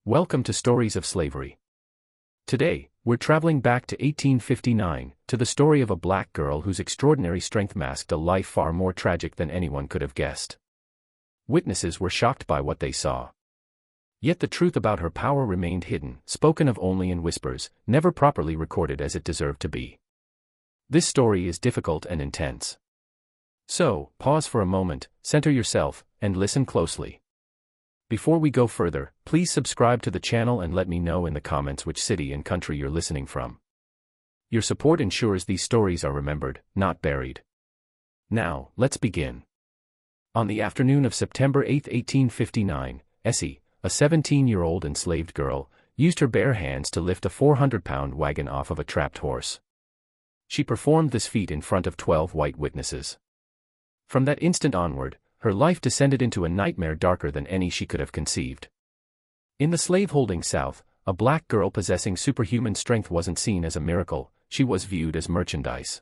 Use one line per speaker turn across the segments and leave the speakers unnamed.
Welcome to Stories of Slavery. Today, we're traveling back to 1859, to the story of a black girl whose extraordinary strength masked a life far more tragic than anyone could have guessed. Witnesses were shocked by what they saw. Yet the truth about her power remained hidden, spoken of only in whispers, never properly recorded as it deserved to be. This story is difficult and intense. So, pause for a moment, center yourself, and listen closely. Before we go further, please subscribe to the channel and let me know in the comments which city and country you're listening from. Your support ensures these stories are remembered, not buried. Now, let's begin. On the afternoon of September 8, 1859, Essie, a 17-year-old enslaved girl, used her bare hands to lift a 400-pound wagon off of a trapped horse. She performed this feat in front of 12 white witnesses. From that instant onward, her life descended into a nightmare darker than any she could have conceived. In the slaveholding South, a black girl possessing superhuman strength wasn't seen as a miracle, she was viewed as merchandise.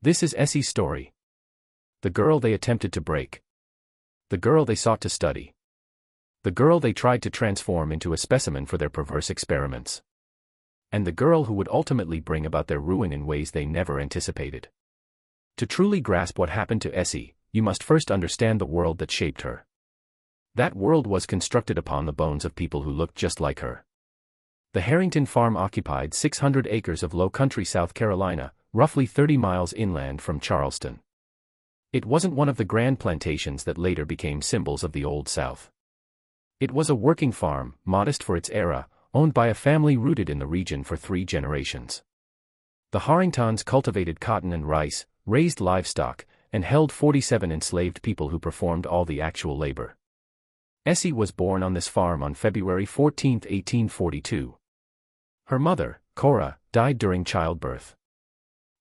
This is Essie's story. The girl they attempted to break. The girl they sought to study. The girl they tried to transform into a specimen for their perverse experiments. And the girl who would ultimately bring about their ruin in ways they never anticipated. To truly grasp what happened to Essie, you must first understand the world that shaped her. That world was constructed upon the bones of people who looked just like her. The Harrington farm occupied 600 acres of low country South Carolina, roughly 30 miles inland from Charleston. It wasn't one of the grand plantations that later became symbols of the Old South. It was a working farm, modest for its era, owned by a family rooted in the region for 3 generations. The Harringtons cultivated cotton and rice, raised livestock, and held 47 enslaved people who performed all the actual labor. Essie was born on this farm on February 14, 1842. Her mother, Cora, died during childbirth.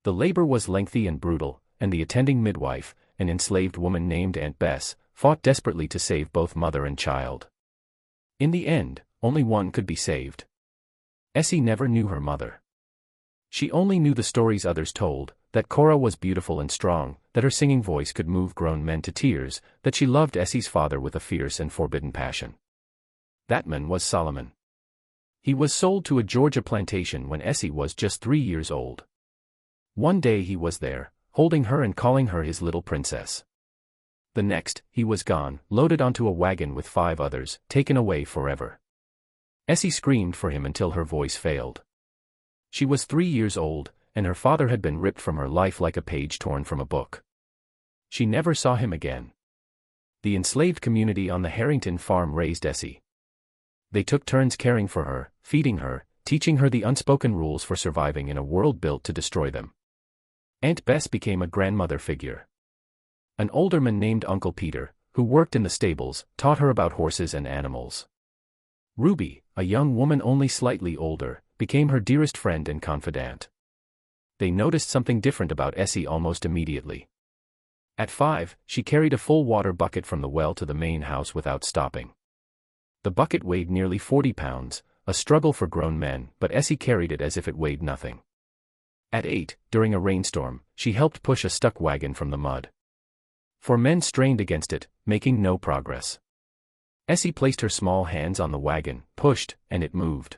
The labor was lengthy and brutal, and the attending midwife, an enslaved woman named Aunt Bess, fought desperately to save both mother and child. In the end, only one could be saved. Essie never knew her mother. She only knew the stories others told, that Cora was beautiful and strong, that her singing voice could move grown men to tears, that she loved Essie's father with a fierce and forbidden passion. That man was Solomon. He was sold to a Georgia plantation when Essie was just 3 years old. One day he was there, holding her and calling her his little princess. The next, he was gone, loaded onto a wagon with 5 others, taken away forever. Essie screamed for him until her voice failed. She was 3 years old, and her father had been ripped from her life like a page torn from a book. She never saw him again. The enslaved community on the Harrington farm raised Essie. They took turns caring for her, feeding her, teaching her the unspoken rules for surviving in a world built to destroy them. Aunt Bess became a grandmother figure. An older man named Uncle Peter, who worked in the stables, taught her about horses and animals. Ruby, a young woman only slightly older, became her dearest friend and confidant. They noticed something different about Essie almost immediately. At 5, she carried a full water bucket from the well to the main house without stopping. The bucket weighed nearly 40 pounds, a struggle for grown men, but Essie carried it as if it weighed nothing. At 8, during a rainstorm, she helped push a stuck wagon from the mud. 4 men strained against it, making no progress. Essie placed her small hands on the wagon, pushed, and it moved.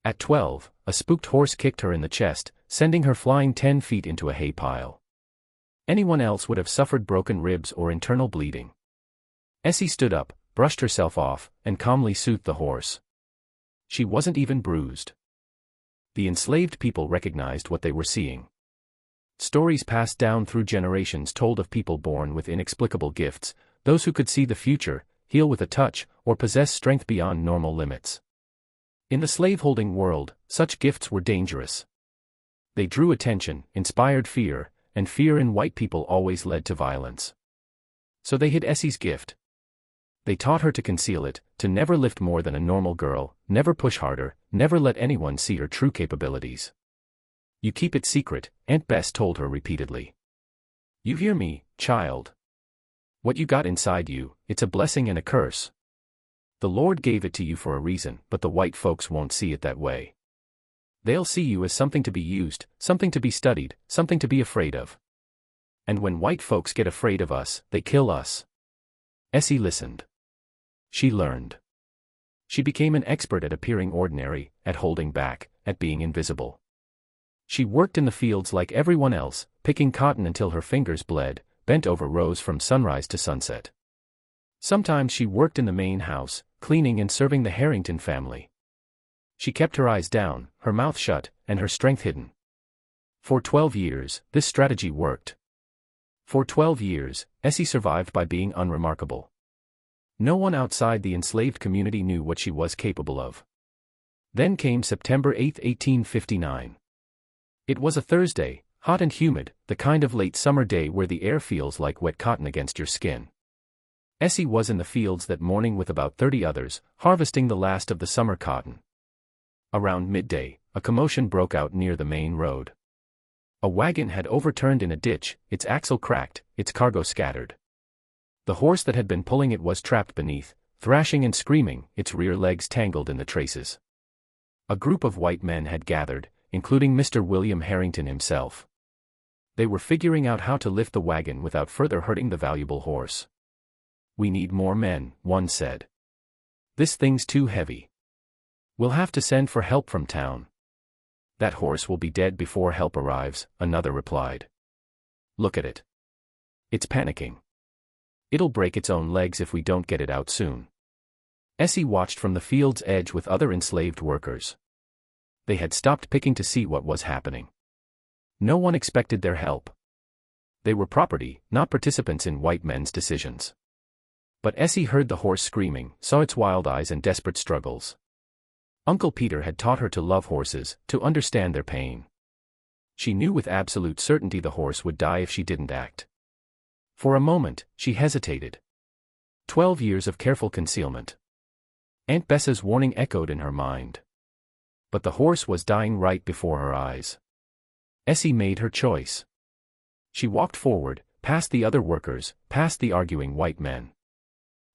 At 12, a spooked horse kicked her in the chest, sending her flying 10 feet into a hay pile. Anyone else would have suffered broken ribs or internal bleeding. Essie stood up, brushed herself off, and calmly soothed the horse. She wasn't even bruised. The enslaved people recognized what they were seeing. Stories passed down through generations told of people born with inexplicable gifts, those who could see the future, heal with a touch, or possess strength beyond normal limits. In the slaveholding world, such gifts were dangerous. They drew attention, inspired fear, and fear in white people always led to violence. So they hid Essie's gift. They taught her to conceal it, to never lift more than a normal girl, never push harder, never let anyone see her true capabilities. You keep it secret, Aunt Bess told her repeatedly. You hear me, child? What you got inside you, it's a blessing and a curse. The Lord gave it to you for a reason, but the white folks won't see it that way. They'll see you as something to be used, something to be studied, something to be afraid of. And when white folks get afraid of us, they kill us. Essie listened. She learned. She became an expert at appearing ordinary, at holding back, at being invisible. She worked in the fields like everyone else, picking cotton until her fingers bled, bent over rows from sunrise to sunset. Sometimes she worked in the main house, cleaning and serving the Harrington family. She kept her eyes down, her mouth shut, and her strength hidden. For 12 years, this strategy worked. For 12 years, Essie survived by being unremarkable. No one outside the enslaved community knew what she was capable of. Then came September 8, 1859. It was a Thursday, hot and humid, the kind of late summer day where the air feels like wet cotton against your skin. Essie was in the fields that morning with about 30 others, harvesting the last of the summer cotton. Around midday, a commotion broke out near the main road. A wagon had overturned in a ditch, its axle cracked, its cargo scattered. The horse that had been pulling it was trapped beneath, thrashing and screaming, its rear legs tangled in the traces. A group of white men had gathered, including Mr. William Harrington himself. They were figuring out how to lift the wagon without further hurting the valuable horse. "We need more men," one said. "This thing's too heavy. We'll have to send for help from town." "That horse will be dead before help arrives," another replied. "Look at it. It's panicking. It'll break its own legs if we don't get it out soon." Essie watched from the field's edge with other enslaved workers. They had stopped picking to see what was happening. No one expected their help. They were property, not participants in white men's decisions. But Essie heard the horse screaming, saw its wild eyes and desperate struggles. Uncle Peter had taught her to love horses, to understand their pain. She knew with absolute certainty the horse would die if she didn't act. For a moment, she hesitated. 12 years of careful concealment. Aunt Bessa's warning echoed in her mind. But the horse was dying right before her eyes. Essie made her choice. She walked forward, past the other workers, past the arguing white men.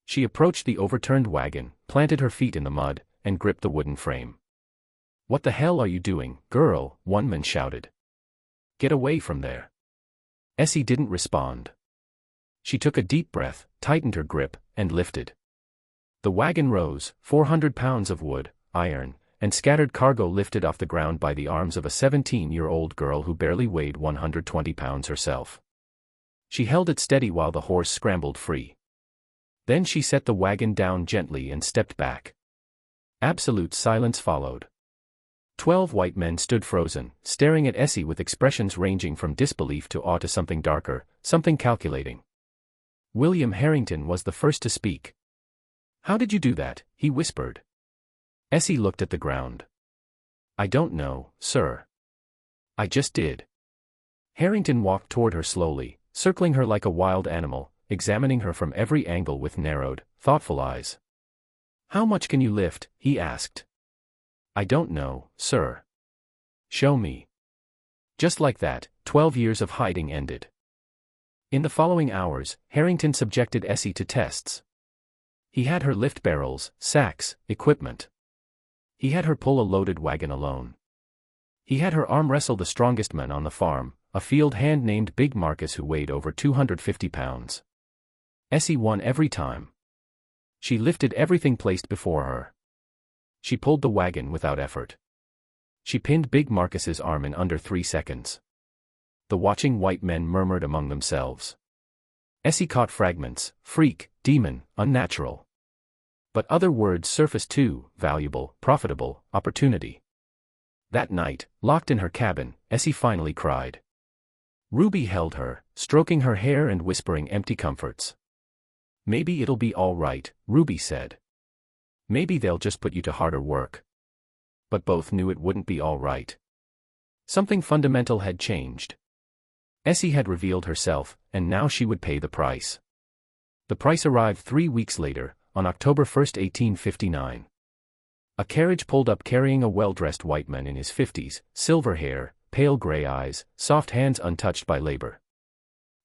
She approached the overturned wagon, planted her feet in the mud, and gripped the wooden frame. "What the hell are you doing, girl?" one man shouted. "Get away from there." Essie didn't respond. She took a deep breath, tightened her grip, and lifted. The wagon rose, 400 pounds of wood, iron, and scattered cargo lifted off the ground by the arms of a 17-year-old girl who barely weighed 120 pounds herself. She held it steady while the horse scrambled free. Then she set the wagon down gently and stepped back. Absolute silence followed. 12 white men stood frozen, staring at Essie with expressions ranging from disbelief to awe to something darker, something calculating. William Harrington was the first to speak. "How did you do that?" he whispered. Essie looked at the ground. "I don't know, sir. I just did." Harrington walked toward her slowly, circling her like a wild animal, examining her from every angle with narrowed, thoughtful eyes. "How much can you lift?" he asked. "I don't know, sir." "Show me." Just like that, 12 years of hiding ended. In the following hours, Harrington subjected Essie to tests. He had her lift barrels, sacks, equipment. He had her pull a loaded wagon alone. He had her arm wrestle the strongest man on the farm, a field hand named Big Marcus who weighed over 250 pounds. Essie won every time. She lifted everything placed before her. She pulled the wagon without effort. She pinned Big Marcus's arm in under 3 seconds. The watching white men murmured among themselves. Essie caught fragments: freak, demon, unnatural. But other words surfaced too: valuable, profitable, opportunity. That night, locked in her cabin, Essie finally cried. Ruby held her, stroking her hair and whispering empty comforts. "Maybe it'll be all right," Ruby said. "Maybe they'll just put you to harder work." But both knew it wouldn't be all right. Something fundamental had changed. Essie had revealed herself, and now she would pay the price. The price arrived 3 weeks later, on October 1, 1859. A carriage pulled up carrying a well-dressed white man in his 50s, silver hair, pale gray eyes, soft hands untouched by labor.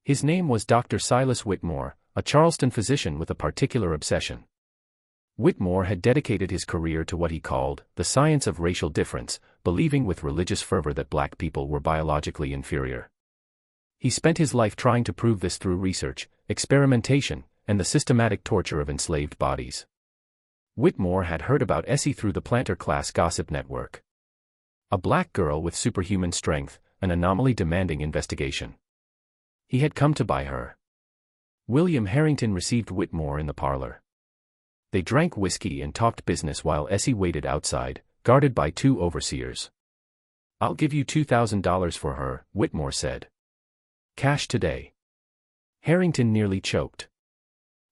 His name was Dr. Silas Whitmore, a Charleston physician with a particular obsession. Whitmore had dedicated his career to what he called the science of racial difference, believing with religious fervor that black people were biologically inferior. He spent his life trying to prove this through research, experimentation, and the systematic torture of enslaved bodies. Whitmore had heard about Essie through the planter class gossip network. A black girl with superhuman strength, an anomaly demanding investigation. He had come to buy her. William Harrington received Whitmore in the parlor. They drank whiskey and talked business while Essie waited outside, guarded by 2 overseers. "I'll give you $2,000 for her," Whitmore said. "Cash today." Harrington nearly choked.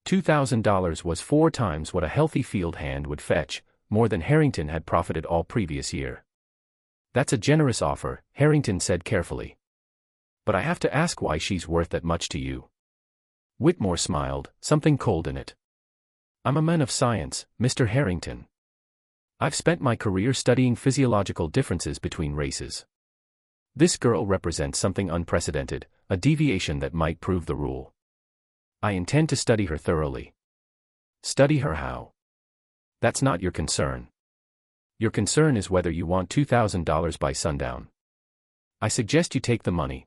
$2,000 was 4 times what a healthy field hand would fetch, more than Harrington had profited all previous year. "That's a generous offer," Harrington said carefully. "But I have to ask why she's worth that much to you." Whitmore smiled, something cold in it. "I'm a man of science, Mr. Harrington. I've spent my career studying physiological differences between races. This girl represents something unprecedented, a deviation that might prove the rule. I intend to study her thoroughly." "Study her how?" "That's not your concern. Your concern is whether you want $2,000 by sundown. I suggest you take the money."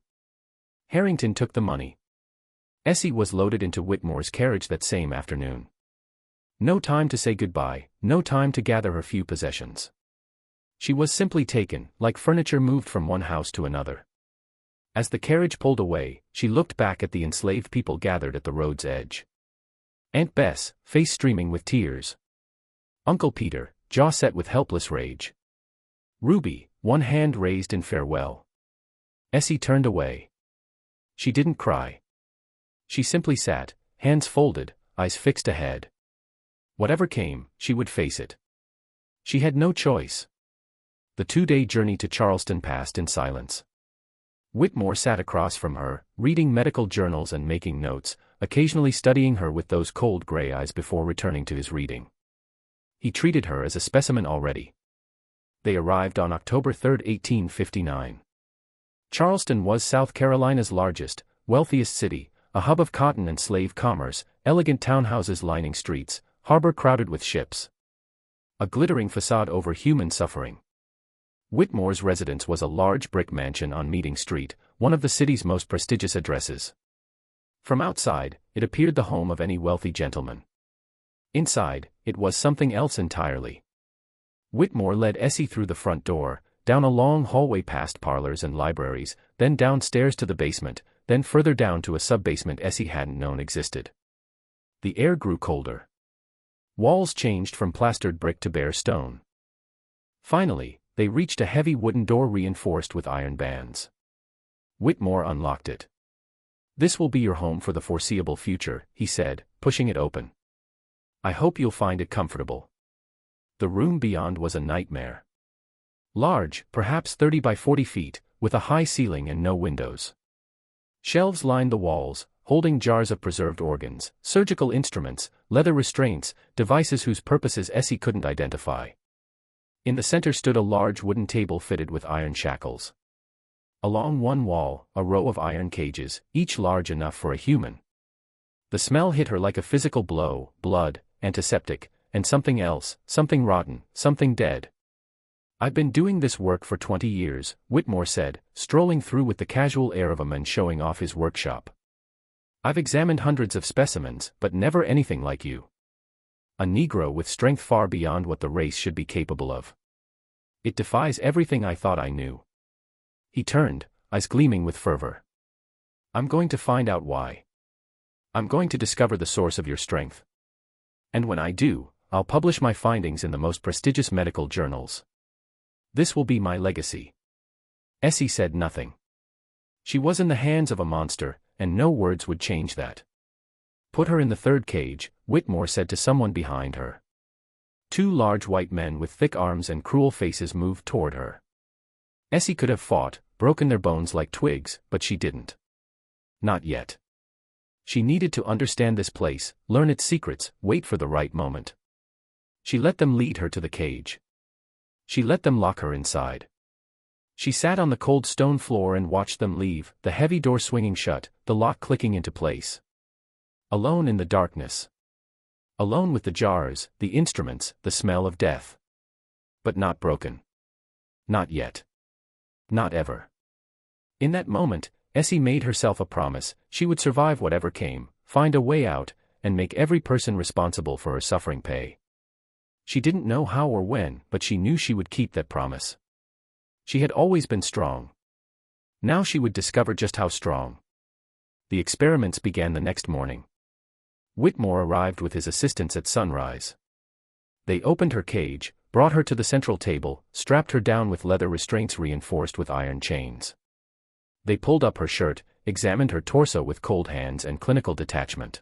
Harrington took the money. Essie was loaded into Whitmore's carriage that same afternoon. No time to say goodbye, no time to gather her few possessions. She was simply taken, like furniture moved from one house to another. As the carriage pulled away, she looked back at the enslaved people gathered at the road's edge. Aunt Bess, face streaming with tears. Uncle Peter, jaw set with helpless rage. Ruby, one hand raised in farewell. Essie turned away. She didn't cry. She simply sat, hands folded, eyes fixed ahead. Whatever came, she would face it. She had no choice. The 2-day journey to Charleston passed in silence. Whitmore sat across from her, reading medical journals and making notes, occasionally studying her with those cold gray eyes before returning to his reading. He treated her as a specimen already. They arrived on October 3, 1859. Charleston was South Carolina's largest, wealthiest city, a hub of cotton and slave commerce, elegant townhouses lining streets, harbor crowded with ships. A glittering facade over human suffering. Whitmore's residence was a large brick mansion on Meeting Street, one of the city's most prestigious addresses. From outside, it appeared the home of any wealthy gentleman. Inside, it was something else entirely. Whitmore led Essie through the front door, down a long hallway past parlors and libraries, then downstairs to the basement, then further down to a sub-basement Essie hadn't known existed. The air grew colder. Walls changed from plastered brick to bare stone. Finally, they reached a heavy wooden door reinforced with iron bands. Whitmore unlocked it. "This will be your home for the foreseeable future," he said, pushing it open. "I hope you'll find it comfortable." The room beyond was a nightmare. Large, perhaps 30 by 40 feet, with a high ceiling and no windows. Shelves lined the walls, holding jars of preserved organs, surgical instruments, leather restraints, devices whose purposes Essie couldn't identify. In the center stood a large wooden table fitted with iron shackles. Along one wall, a row of iron cages, each large enough for a human. The smell hit her like a physical blow: blood, antiseptic, and something else, something rotten, something dead. "I've been doing this work for 20 years, Whitmore said, strolling through with the casual air of a man showing off his workshop. "I've examined hundreds of specimens, but never anything like you. A Negro with strength far beyond what the race should be capable of. It defies everything I thought I knew." He turned, eyes gleaming with fervor. "I'm going to find out why. I'm going to discover the source of your strength. And when I do, I'll publish my findings in the most prestigious medical journals. This will be my legacy." Essie said nothing. She was in the hands of a monster, and no words would change that. "Put her in the third cage," Whitmore said to someone behind her. 2 large white men with thick arms and cruel faces moved toward her. Essie could have fought, broken their bones like twigs, but she didn't. Not yet. She needed to understand this place, learn its secrets, wait for the right moment. She let them lead her to the cage. She let them lock her inside. She sat on the cold stone floor and watched them leave, the heavy door swinging shut, the lock clicking into place. Alone in the darkness. Alone with the jars, the instruments, the smell of death. But not broken. Not yet. Not ever. In that moment, Essie made herself a promise: she would survive whatever came, find a way out, and make every person responsible for her suffering pay. She didn't know how or when, but she knew she would keep that promise. She had always been strong. Now she would discover just how strong. The experiments began the next morning. Whitmore arrived with his assistants at sunrise. They opened her cage, brought her to the central table, strapped her down with leather restraints reinforced with iron chains. They pulled up her shirt, examined her torso with cold hands and clinical detachment.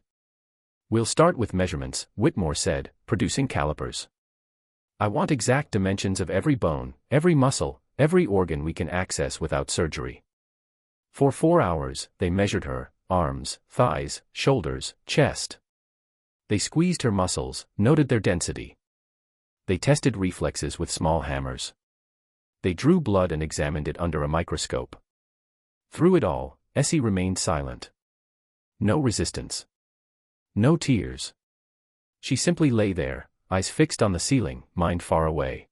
"We'll start with measurements," Whitmore said, producing calipers. "I want exact dimensions of every bone, every muscle, every organ we can access without surgery." For 4 hours, they measured her arms, thighs, shoulders, chest. They squeezed her muscles, noted their density. They tested reflexes with small hammers. They drew blood and examined it under a microscope. Through it all, Essie remained silent. No resistance. No tears. She simply lay there, eyes fixed on the ceiling, mind far away.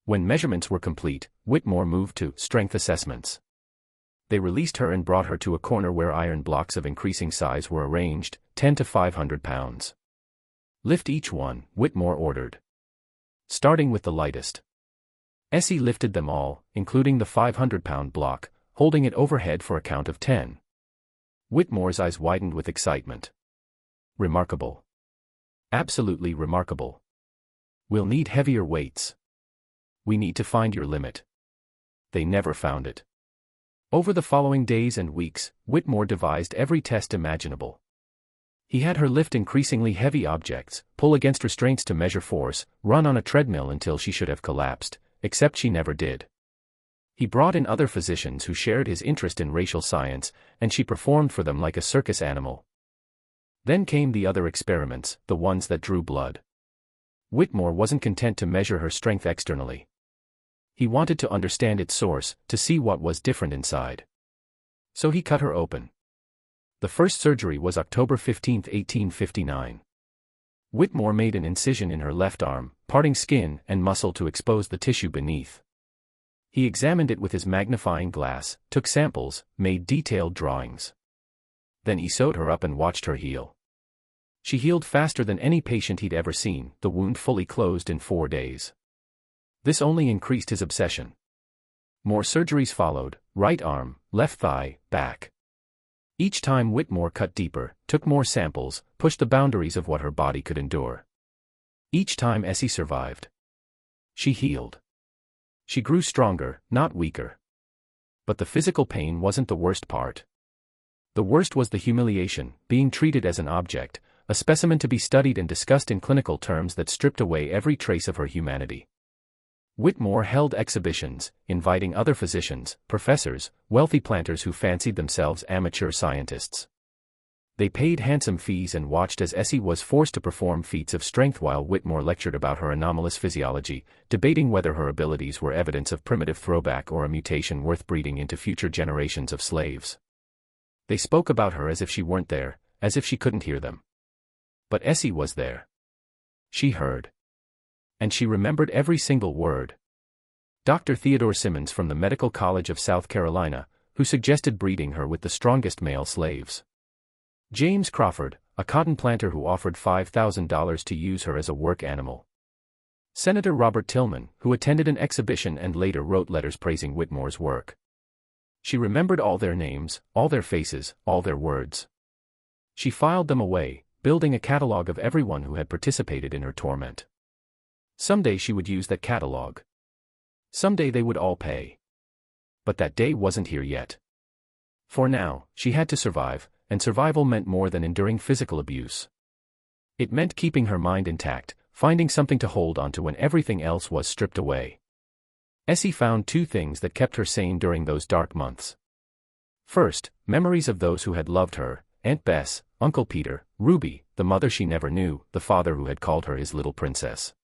When measurements were complete, Whitmore moved to strength assessments. They released her and brought her to a corner where iron blocks of increasing size were arranged, 10 to 500 pounds. "Lift each one," Whitmore ordered. Starting with the lightest. Essie lifted them all, including the 500-pound block, holding it overhead for a count of 10. Whitmore's eyes widened with excitement. "Remarkable. Absolutely remarkable. We'll need heavier weights. We need to find your limit." They never found it. Over the following days and weeks, Whitmore devised every test imaginable. He had her lift increasingly heavy objects, pull against restraints to measure force, run on a treadmill until she should have collapsed, except she never did. He brought in other physicians who shared his interest in racial science, and she performed for them like a circus animal. Then came the other experiments, the ones that drew blood. Whitmore wasn't content to measure her strength externally. He wanted to understand its source, to see what was different inside. So he cut her open. The first surgery was October 15, 1859. Whitmore made an incision in her left arm, parting skin and muscle to expose the tissue beneath. He examined it with his magnifying glass, took samples, made detailed drawings. Then he sewed her up and watched her heal. She healed faster than any patient he'd ever seen, the wound fully closed in 4 days. This only increased his obsession. More surgeries followed, right arm, left thigh, back. Each time Whitmore cut deeper, took more samples, pushed the boundaries of what her body could endure. Each time Essie survived. She healed. She grew stronger, not weaker. But the physical pain wasn't the worst part. The worst was the humiliation, being treated as an object, a specimen to be studied and discussed in clinical terms that stripped away every trace of her humanity. Whitmore held exhibitions, inviting other physicians, professors, wealthy planters who fancied themselves amateur scientists. They paid handsome fees and watched as Essie was forced to perform feats of strength while Whitmore lectured about her anomalous physiology, debating whether her abilities were evidence of primitive throwback or a mutation worth breeding into future generations of slaves. They spoke about her as if she weren't there, as if she couldn't hear them. But Essie was there. She heard. And she remembered every single word. Dr. Theodore Simmons from the Medical College of South Carolina, who suggested breeding her with the strongest male slaves. James Crawford, a cotton planter who offered $5,000 to use her as a work animal. Senator Robert Tillman, who attended an exhibition and later wrote letters praising Whitmore's work. She remembered all their names, all their faces, all their words. She filed them away, building a catalog of everyone who had participated in her torment. Someday she would use that catalog. Someday they would all pay. But that day wasn't here yet. For now, she had to survive, and survival meant more than enduring physical abuse. It meant keeping her mind intact, finding something to hold onto when everything else was stripped away. Essie found 2 things that kept her sane during those dark months. First, memories of those who had loved her, Aunt Bess, Uncle Peter, Ruby, the mother she never knew, the father who had called her his little princess.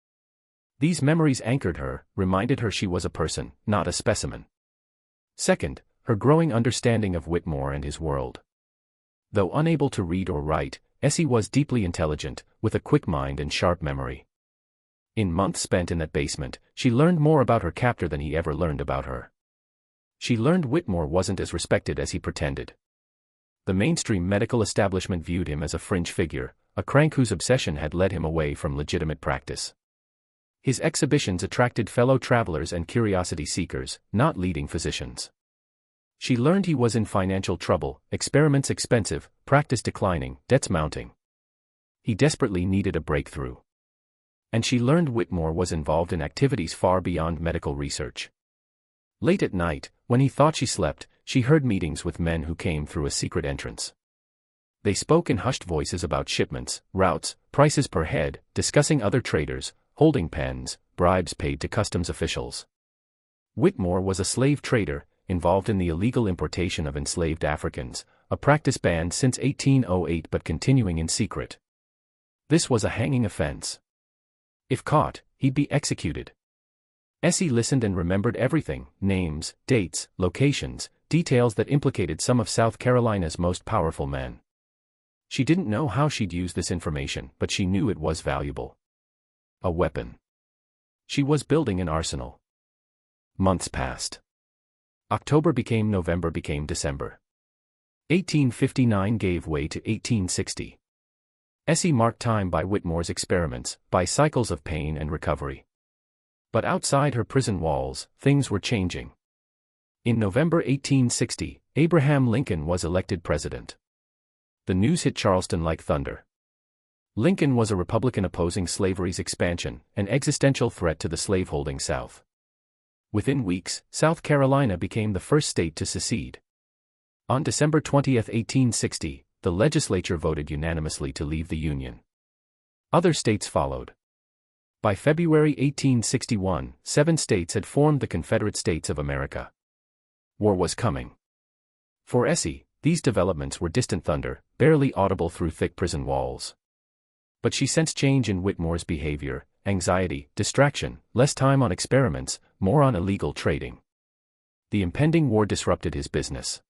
These memories anchored her, reminded her she was a person, not a specimen. Second, her growing understanding of Whitmore and his world. Though unable to read or write, Essie was deeply intelligent, with a quick mind and sharp memory. In months spent in that basement, she learned more about her captor than he ever learned about her. She learned Whitmore wasn't as respected as he pretended. The mainstream medical establishment viewed him as a fringe figure, a crank whose obsession had led him away from legitimate practice. His exhibitions attracted fellow travelers and curiosity seekers, not leading physicians. She learned he was in financial trouble, experiments expensive, practice declining, debts mounting. He desperately needed a breakthrough. And she learned Whitmore was involved in activities far beyond medical research. Late at night, when he thought she slept, she heard meetings with men who came through a secret entrance. They spoke in hushed voices about shipments, routes, prices per head, discussing other traders, holding pens, bribes paid to customs officials. Whitmore was a slave trader, involved in the illegal importation of enslaved Africans, a practice banned since 1808 but continuing in secret. This was a hanging offense. If caught, he'd be executed. Essie listened and remembered everything: names, dates, locations, details that implicated some of South Carolina's most powerful men. She didn't know how she'd use this information, but she knew it was valuable. A weapon. She was building an arsenal. Months passed. October became November became December. 1859 gave way to 1860. Essie marked time by Whitmore's experiments, by cycles of pain and recovery. But outside her prison walls, things were changing. In November 1860, Abraham Lincoln was elected president. The news hit Charleston like thunder. Lincoln was a Republican opposing slavery's expansion, an existential threat to the slaveholding South. Within weeks, South Carolina became the first state to secede. On December 20, 1860, the legislature voted unanimously to leave the Union. Other states followed. By February 1861, 7 states had formed the Confederate States of America. War was coming. For Essie, these developments were distant thunder, barely audible through thick prison walls. But she sensed change in Whitmore's behavior: anxiety, distraction, less time on experiments, more on illegal trading. The impending war disrupted his business.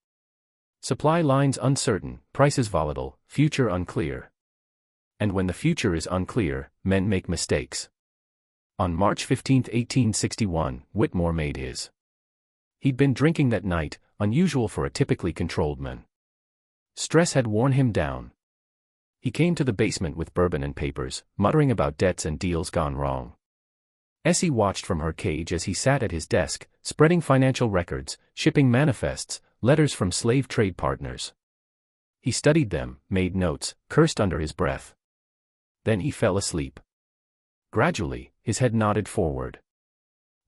Supply lines uncertain, prices volatile, future unclear. And when the future is unclear, men make mistakes. On March 15, 1861, Whitmore made his. He'd been drinking that night, unusual for a typically controlled man. Stress had worn him down. He came to the basement with bourbon and papers, muttering about debts and deals gone wrong. Essie watched from her cage as he sat at his desk, spreading financial records, shipping manifests, letters from slave trade partners. He studied them, made notes, cursed under his breath. Then he fell asleep. Gradually, his head nodded forward.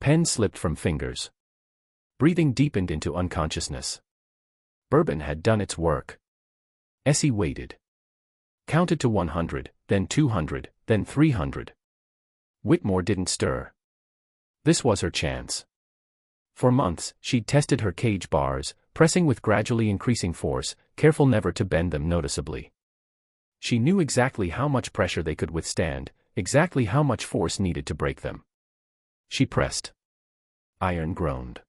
Pen slipped from fingers. Breathing deepened into unconsciousness. Bourbon had done its work. Essie waited. Counted to 100, then 200, then 300. Whitmore didn't stir. This was her chance. For months, she'd tested her cage bars, pressing with gradually increasing force, careful never to bend them noticeably. She knew exactly how much pressure they could withstand, exactly how much force needed to break them. She pressed. Iron groaned.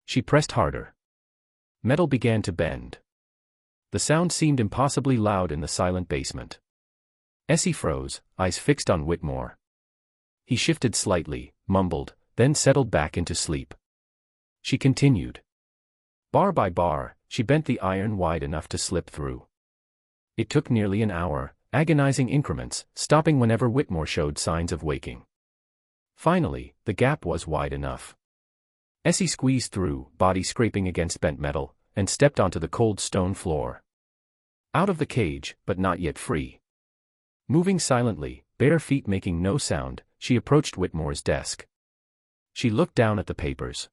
She pressed harder. Metal began to bend. The sound seemed impossibly loud in the silent basement. Essie froze, eyes fixed on Whitmore. He shifted slightly, mumbled, then settled back into sleep. She continued. Bar by bar, she bent the iron wide enough to slip through. It took nearly an hour, agonizing increments, stopping whenever Whitmore showed signs of waking. Finally, the gap was wide enough. Essie squeezed through, body scraping against bent metal, and stepped onto the cold stone floor. Out of the cage, but not yet free. Moving silently, bare feet making no sound, she approached Whitmore's desk. She looked down at the papers.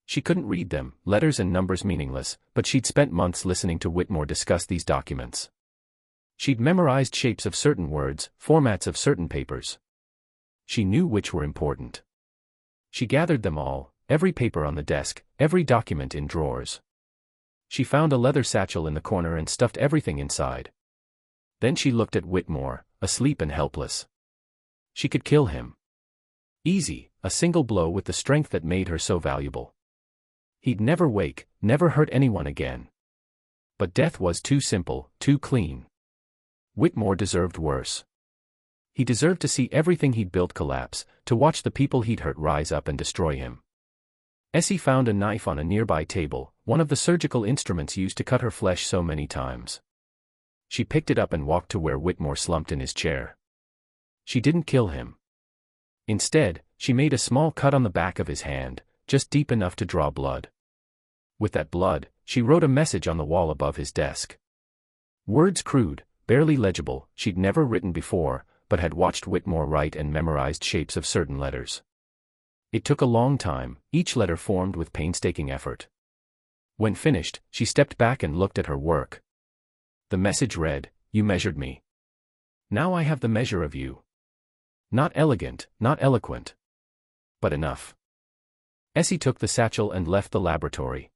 She couldn't read them, letters and numbers meaningless, but she'd spent months listening to Whitmore discuss these documents. She'd memorized shapes of certain words, formats of certain papers. She knew which were important. She gathered them all, every paper on the desk, every document in drawers. She found a leather satchel in the corner and stuffed everything inside. Then she looked at Whitmore, asleep and helpless. She could kill him. Easy, a single blow with the strength that made her so valuable. He'd never wake, never hurt anyone again. But death was too simple, too clean. Whitmore deserved worse. He deserved to see everything he'd built collapse, to watch the people he'd hurt rise up and destroy him. Essie found a knife on a nearby table, one of the surgical instruments used to cut her flesh so many times. She picked it up and walked to where Whitmore slumped in his chair. She didn't kill him. Instead, she made a small cut on the back of his hand, just deep enough to draw blood. With that blood, she wrote a message on the wall above his desk. Words crude, barely legible, she'd never written before, but had watched Whitmore write and memorized shapes of certain letters. It took a long time, each letter formed with painstaking effort. When finished, she stepped back and looked at her work. The message read, "You measured me. Now I have the measure of you. Not elegant, not eloquent. But enough." Essie took the satchel and left the laboratory.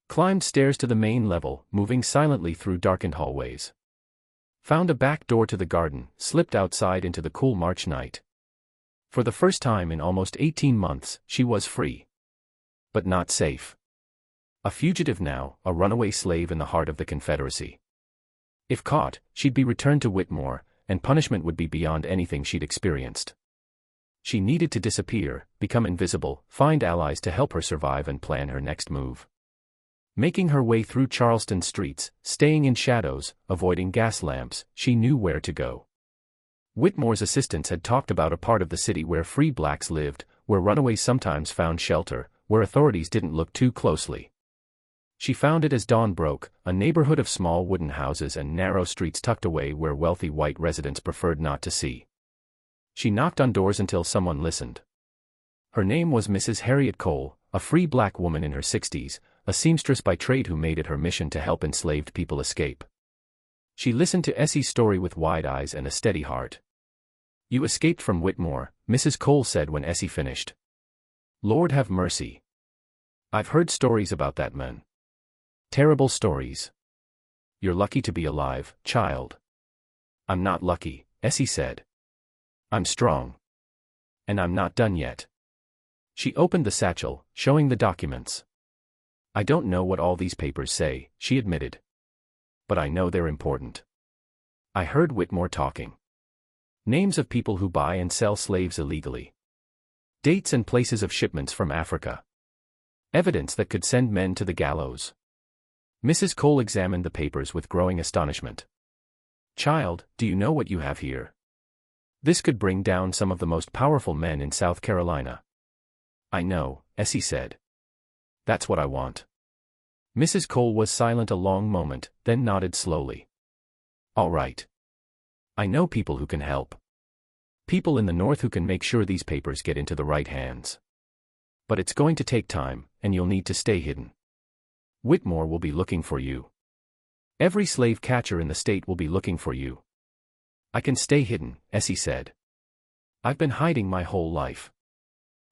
Climbed stairs to the main level, moving silently through darkened hallways. Found a back door to the garden, slipped outside into the cool March night. For the first time in almost 18 months, she was free. But not safe. A fugitive now, a runaway slave in the heart of the Confederacy. If caught, she'd be returned to Whitmore, and punishment would be beyond anything she'd experienced. She needed to disappear, become invisible, find allies to help her survive and plan her next move. Making her way through Charleston streets, staying in shadows, avoiding gas lamps, she knew where to go. Whitmore's assistants had talked about a part of the city where free blacks lived, where runaways sometimes found shelter, where authorities didn't look too closely. She found it as dawn broke, a neighborhood of small wooden houses and narrow streets tucked away where wealthy white residents preferred not to see. She knocked on doors until someone listened. Her name was Mrs. Harriet Cole, a free black woman in her 60s, a seamstress by trade who made it her mission to help enslaved people escape. She listened to Essie's story with wide eyes and a steady heart. "You escaped from Whitmore," Mrs. Cole said when Essie finished. "Lord have mercy. I've heard stories about that man. Terrible stories. You're lucky to be alive, child." "I'm not lucky," Essie said. "I'm strong. And I'm not done yet." She opened the satchel, showing the documents. "I don't know what all these papers say," she admitted. "But I know they're important. I heard Whitmore talking. Names of people who buy and sell slaves illegally. Dates and places of shipments from Africa. Evidence that could send men to the gallows." Mrs. Cole examined the papers with growing astonishment. "Child, do you know what you have here? This could bring down some of the most powerful men in South Carolina." "I know," Essie said. "That's what I want." Mrs. Cole was silent a long moment, then nodded slowly. "All right. I know people who can help. People in the North who can make sure these papers get into the right hands. But it's going to take time, and you'll need to stay hidden. Whitmore will be looking for you. Every slave catcher in the state will be looking for you." "I can stay hidden," Essie said. "I've been hiding my whole life."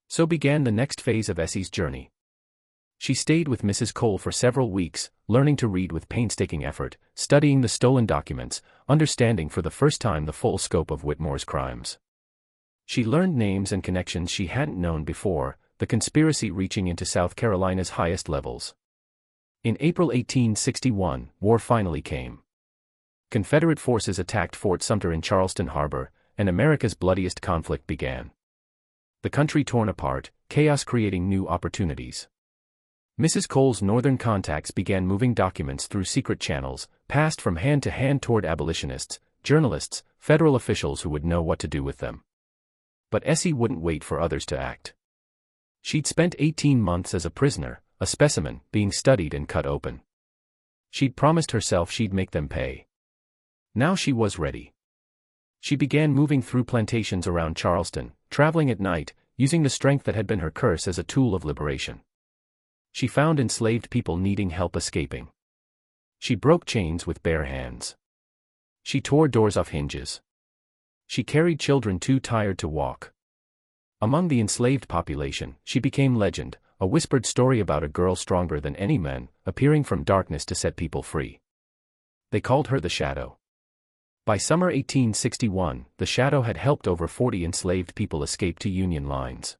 So began the next phase of Essie's journey. She stayed with Mrs. Cole for several weeks, learning to read with painstaking effort, studying the stolen documents, understanding for the first time the full scope of Whitmore's crimes. She learned names and connections she hadn't known before, the conspiracy reaching into South Carolina's highest levels. In April 1861, war finally came. Confederate forces attacked Fort Sumter in Charleston Harbor, and America's bloodiest conflict began. The country torn apart, chaos creating new opportunities. Mrs. Cole's northern contacts began moving documents through secret channels, passed from hand to hand toward abolitionists, journalists, federal officials who would know what to do with them. But Essie wouldn't wait for others to act. She'd spent 18 months as a prisoner, a specimen, being studied and cut open. She'd promised herself she'd make them pay. Now she was ready. She began moving through plantations around Charleston, traveling at night, using the strength that had been her curse as a tool of liberation. She found enslaved people needing help escaping. She broke chains with bare hands. She tore doors off hinges. She carried children too tired to walk. Among the enslaved population, she became legend, a whispered story about a girl stronger than any man, appearing from darkness to set people free. They called her the Shadow. By summer 1861, the Shadow had helped over 40 enslaved people escape to Union lines.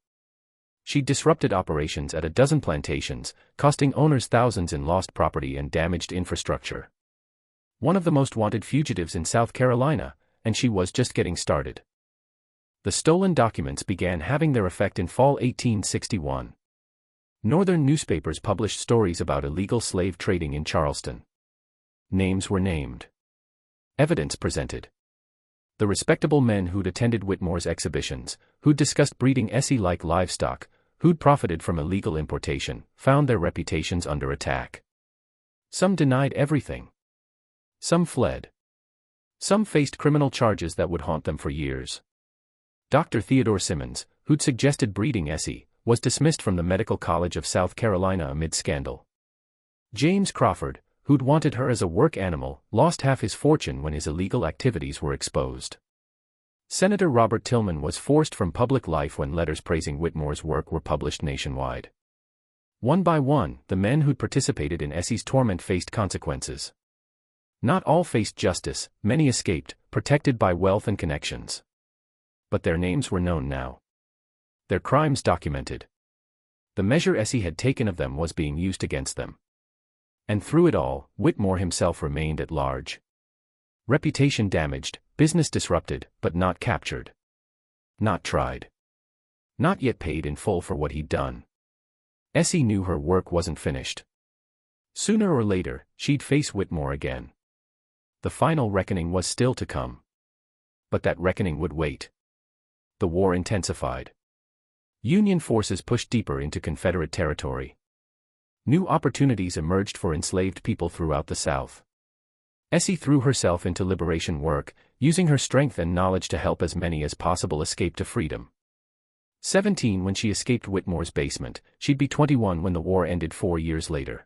She disrupted operations at a dozen plantations, costing owners thousands in lost property and damaged infrastructure. One of the most wanted fugitives in South Carolina, and she was just getting started. The stolen documents began having their effect in fall 1861. Northern newspapers published stories about illegal slave trading in Charleston. Names were named. Evidence presented. The respectable men who'd attended Whitmore's exhibitions, who'd discussed breeding Essie like livestock, who'd profited from illegal importation, found their reputations under attack. Some denied everything. Some fled. Some faced criminal charges that would haunt them for years. Dr. Theodore Simmons, who'd suggested breeding Essie, was dismissed from the Medical College of South Carolina amid scandal. James Crawford, who'd wanted her as a work animal, lost half his fortune when his illegal activities were exposed. Senator Robert Tillman was forced from public life when letters praising Whitmore's work were published nationwide. One by one, the men who'd participated in Essie's torment faced consequences. Not all faced justice, many escaped, protected by wealth and connections. But their names were known now. Their crimes documented. The measure Essie had taken of them was being used against them. And through it all, Whitmore himself remained at large. Reputation damaged, business disrupted, but not captured. Not tried. Not yet paid in full for what he'd done. Essie knew her work wasn't finished. Sooner or later, she'd face Whitmore again. The final reckoning was still to come. But that reckoning would wait. The war intensified. Union forces pushed deeper into Confederate territory. New opportunities emerged for enslaved people throughout the South. Essie threw herself into liberation work, using her strength and knowledge to help as many as possible escape to freedom. 17 when she escaped Whitmore's basement, she'd be 21 when the war ended 4 years later.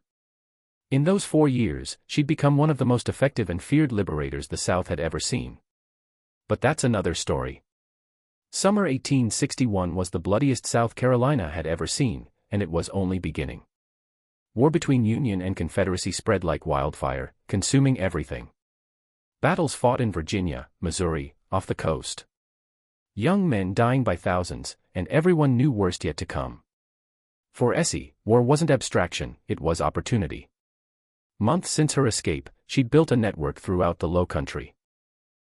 In those 4 years, she'd become one of the most effective and feared liberators the South had ever seen. But that's another story. Summer 1861 was the bloodiest South Carolina had ever seen, and it was only beginning. War between Union and Confederacy spread like wildfire, consuming everything. Battles fought in Virginia, Missouri, off the coast. Young men dying by thousands, and everyone knew worst yet to come. For Essie, war wasn't abstraction, it was opportunity. Months since her escape, she'd built a network throughout the Low Country.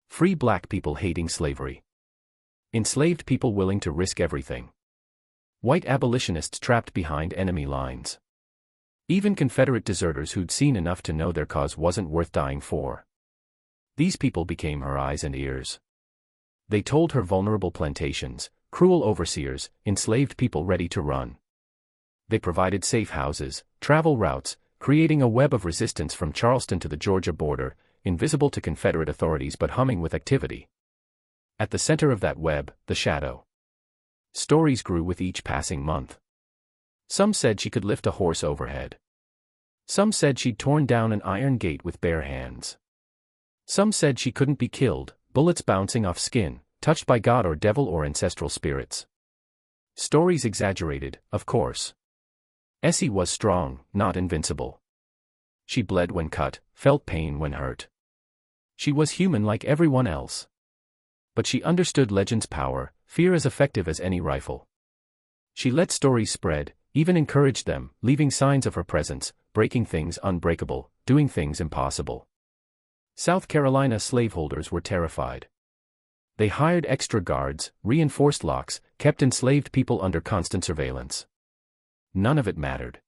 Free black people hating slavery. Enslaved people willing to risk everything. White abolitionists trapped behind enemy lines. Even Confederate deserters who'd seen enough to know their cause wasn't worth dying for. These people became her eyes and ears. They told her vulnerable plantations, cruel overseers, enslaved people ready to run. They provided safe houses, travel routes, creating a web of resistance from Charleston to the Georgia border, invisible to Confederate authorities but humming with activity. At the center of that web, the shadow. Stories grew with each passing month. Some said she could lift a horse overhead. Some said she'd torn down an iron gate with bare hands. Some said she couldn't be killed, bullets bouncing off skin, touched by God or devil or ancestral spirits. Stories exaggerated, of course. Essie was strong, not invincible. She bled when cut, felt pain when hurt. She was human like everyone else. But she understood legend's power, fear as effective as any rifle. She let stories spread, even encouraged them, leaving signs of her presence, breaking things unbreakable, doing things impossible. South Carolina slaveholders were terrified. They hired extra guards, reinforced locks, kept enslaved people under constant surveillance. None of it mattered.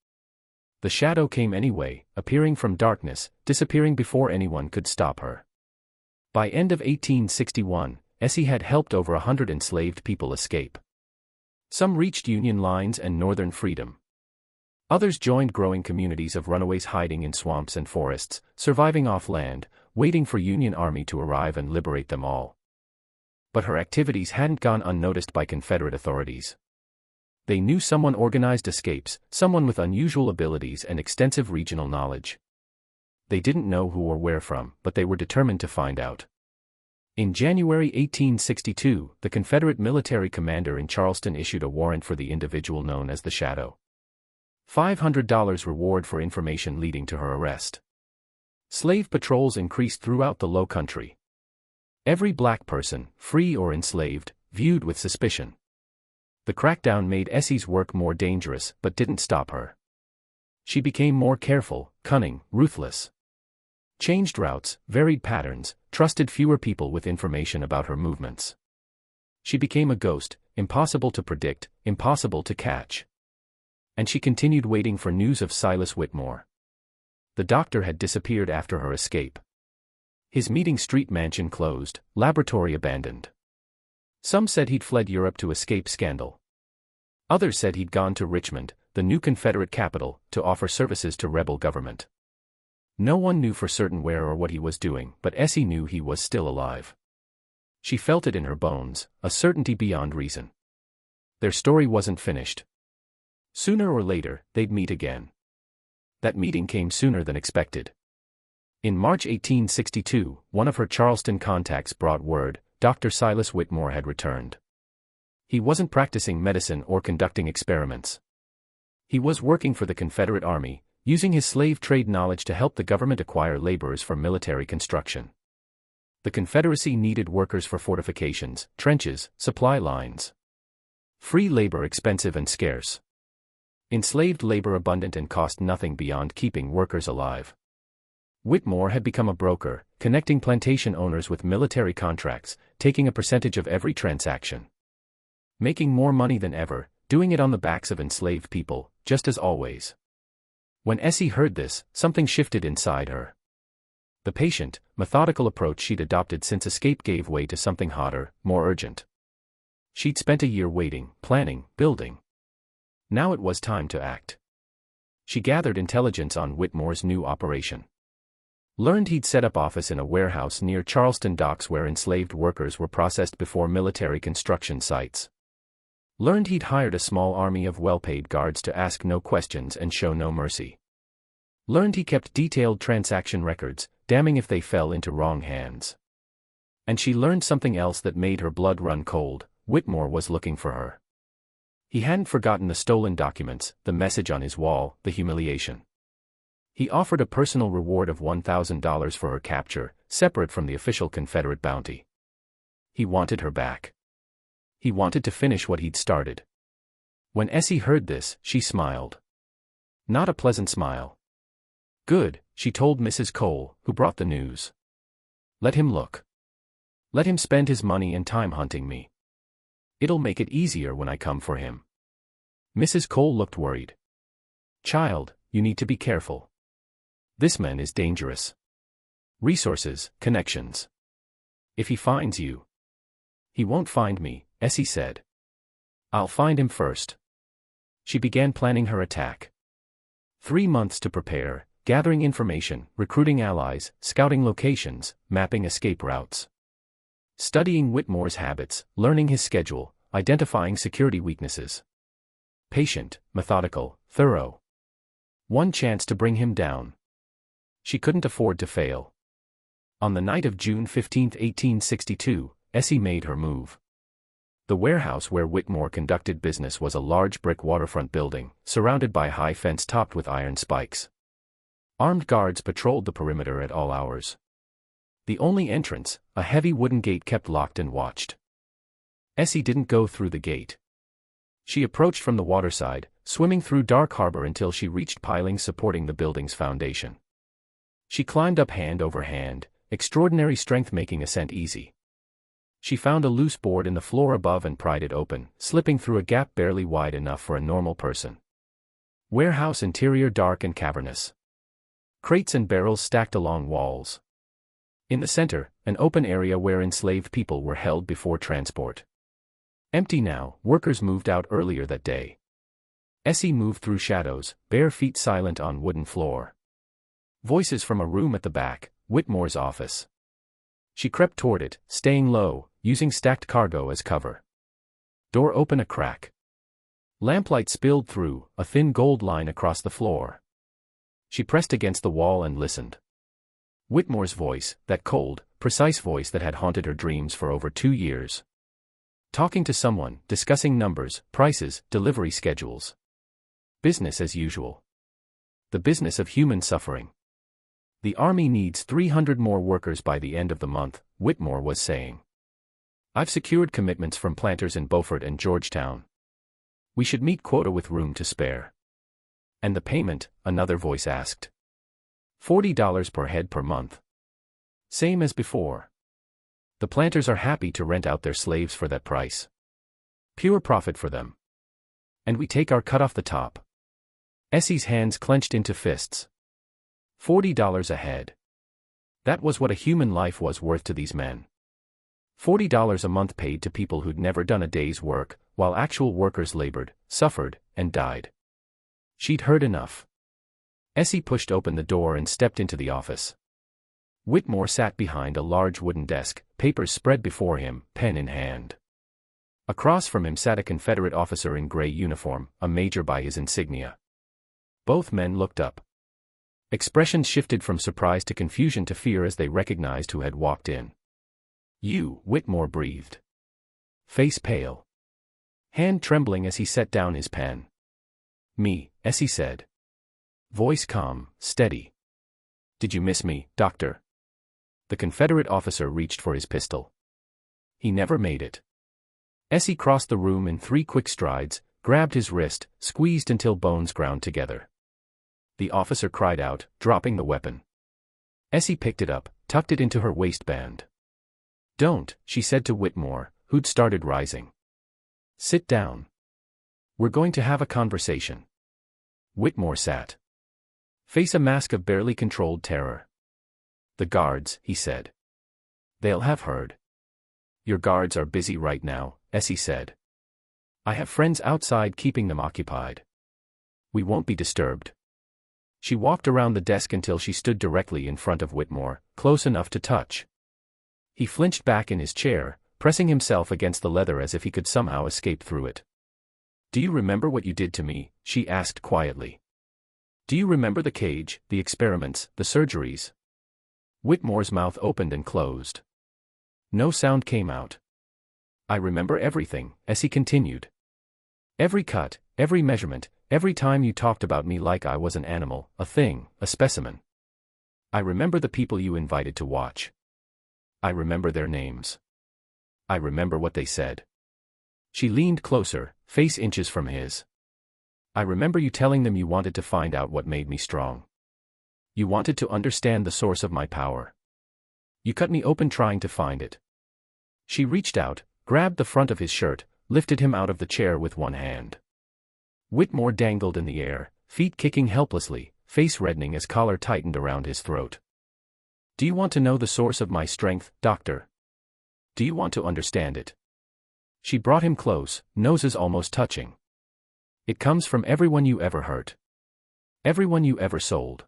The shadow came anyway, appearing from darkness, disappearing before anyone could stop her. By end of 1861, Essie had helped over 100 enslaved people escape. Some reached Union lines and northern freedom. Others joined growing communities of runaways hiding in swamps and forests, surviving off land, waiting for Union Army to arrive and liberate them all. But her activities hadn't gone unnoticed by Confederate authorities. They knew someone organized escapes, someone with unusual abilities and extensive regional knowledge. They didn't know who or where from, but they were determined to find out. In January 1862, the Confederate military commander in Charleston issued a warrant for the individual known as the Shadow. $500 reward for information leading to her arrest. Slave patrols increased throughout the Low Country. Every black person, free or enslaved, viewed with suspicion. The crackdown made Essie's work more dangerous, but didn't stop her. She became more careful, cunning, ruthless. Changed routes, varied patterns, trusted fewer people with information about her movements. She became a ghost, impossible to predict, impossible to catch. And she continued waiting for news of Silas Whitmore. The doctor had disappeared after her escape. His Meeting Street mansion closed, laboratory abandoned. Some said he'd fled Europe to escape scandal. Others said he'd gone to Richmond, the new Confederate capital, to offer services to rebel government. No one knew for certain where or what he was doing, but Essie knew he was still alive. She felt it in her bones, a certainty beyond reason. Their story wasn't finished. Sooner or later, they'd meet again. That meeting came sooner than expected. In March 1862, one of her Charleston contacts brought word Dr. Silas Whitmore had returned. He wasn't practicing medicine or conducting experiments. He was working for the Confederate Army, using his slave trade knowledge to help the government acquire laborers for military construction. The Confederacy needed workers for fortifications, trenches, supply lines. Free labor expensive and scarce. Enslaved labor abundant and cost nothing beyond keeping workers alive. Whitmore had become a broker, connecting plantation owners with military contracts, taking a percentage of every transaction. Making more money than ever, doing it on the backs of enslaved people, just as always. When Essie heard this, something shifted inside her. The patient, methodical approach she'd adopted since escape gave way to something hotter, more urgent. She'd spent a year waiting, planning, building. Now it was time to act. She gathered intelligence on Whitmore's new operation. Learned he'd set up office in a warehouse near Charleston docks where enslaved workers were processed before military construction sites. Learned he'd hired a small army of well-paid guards to ask no questions and show no mercy. Learned he kept detailed transaction records, damning if they fell into wrong hands. And she learned something else that made her blood run cold: Whitmore was looking for her. He hadn't forgotten the stolen documents, the message on his wall, the humiliation. He offered a personal reward of $1,000 for her capture, separate from the official Confederate bounty. He wanted her back. He wanted to finish what he'd started. When Essie heard this, she smiled. Not a pleasant smile. Good, she told Mrs. Cole, who brought the news. Let him look. Let him spend his money and time hunting me. It'll make it easier when I come for him. Mrs. Cole looked worried. Child, you need to be careful. This man is dangerous. Resources, connections. If he finds you. He won't find me, Essie said. I'll find him first. She began planning her attack. 3 months to prepare, gathering information, recruiting allies, scouting locations, mapping escape routes. Studying Whitmore's habits, learning his schedule, identifying security weaknesses. Patient, methodical, thorough. One chance to bring him down. She couldn't afford to fail. On the night of June 15, 1862, Essie made her move. The warehouse where Whitmore conducted business was a large brick waterfront building, surrounded by a high fence topped with iron spikes. Armed guards patrolled the perimeter at all hours. The only entrance, a heavy wooden gate, kept locked and watched. Essie didn't go through the gate. She approached from the waterside, swimming through dark harbor until she reached pilings supporting the building's foundation. She climbed up hand over hand, extraordinary strength making ascent easy. She found a loose board in the floor above and pried it open, slipping through a gap barely wide enough for a normal person. Warehouse interior dark and cavernous. Crates and barrels stacked along walls. In the center, an open area where enslaved people were held before transport. Empty now, workers moved out earlier that day. Essie moved through shadows, bare feet silent on wooden floor. Voices from a room at the back, Whitmore's office. She crept toward it, staying low, using stacked cargo as cover. Door open a crack. Lamplight spilled through, a thin gold line across the floor. She pressed against the wall and listened. Whitmore's voice, that cold, precise voice that had haunted her dreams for over 2 years. Talking to someone, discussing numbers, prices, delivery schedules. Business as usual. The business of human suffering. The Army needs 300 more workers by the end of the month, Whitmore was saying. I've secured commitments from planters in Beaufort and Georgetown. We should meet quota with room to spare. And the payment, another voice asked. $40 per head per month. Same as before. The planters are happy to rent out their slaves for that price. Pure profit for them. And we take our cut off the top. Essie's hands clenched into fists. $40 a head. That was what a human life was worth to these men. $40 a month paid to people who'd never done a day's work, while actual workers labored, suffered, and died. She'd heard enough. Essie pushed open the door and stepped into the office. Whitmore sat behind a large wooden desk, papers spread before him, pen in hand. Across from him sat a Confederate officer in gray uniform, a major by his insignia. Both men looked up. Expressions shifted from surprise to confusion to fear as they recognized who had walked in. "You," Whitmore breathed. Face pale. Hand trembling as he set down his pen. "Me," Essie said. Voice calm, steady. "Did you miss me, Doctor?" The Confederate officer reached for his pistol. "He never made it." Essie crossed the room in 3 quick strides, grabbed his wrist, squeezed until bones ground together. The officer cried out, dropping the weapon. Essie picked it up, tucked it into her waistband. "Don't," she said to Whitmore, who'd started rising. "Sit down. We're going to have a conversation." Whitmore sat. Face a mask of barely controlled terror. "The guards," he said. "They'll have heard." "Your guards are busy right now," Essie said. "I have friends outside keeping them occupied. We won't be disturbed." She walked around the desk until she stood directly in front of Whitmore, close enough to touch. He flinched back in his chair, pressing himself against the leather as if he could somehow escape through it. "Do you remember what you did to me?" she asked quietly. "Do you remember the cage, the experiments, the surgeries?" Whitmore's mouth opened and closed. No sound came out. "I remember everything," Essie continued. "Every cut, every measurement, every time you talked about me like I was an animal, a thing, a specimen. I remember the people you invited to watch. I remember their names. I remember what they said." She leaned closer, face inches from his. "I remember you telling them you wanted to find out what made me strong. You wanted to understand the source of my power. You cut me open trying to find it." She reached out, grabbed the front of his shirt, lifted him out of the chair with one hand. Whitmore dangled in the air, feet kicking helplessly, face reddening as collar tightened around his throat. "Do you want to know the source of my strength, Doctor? Do you want to understand it?" She brought him close, noses almost touching. "It comes from everyone you ever hurt. Everyone you ever sold.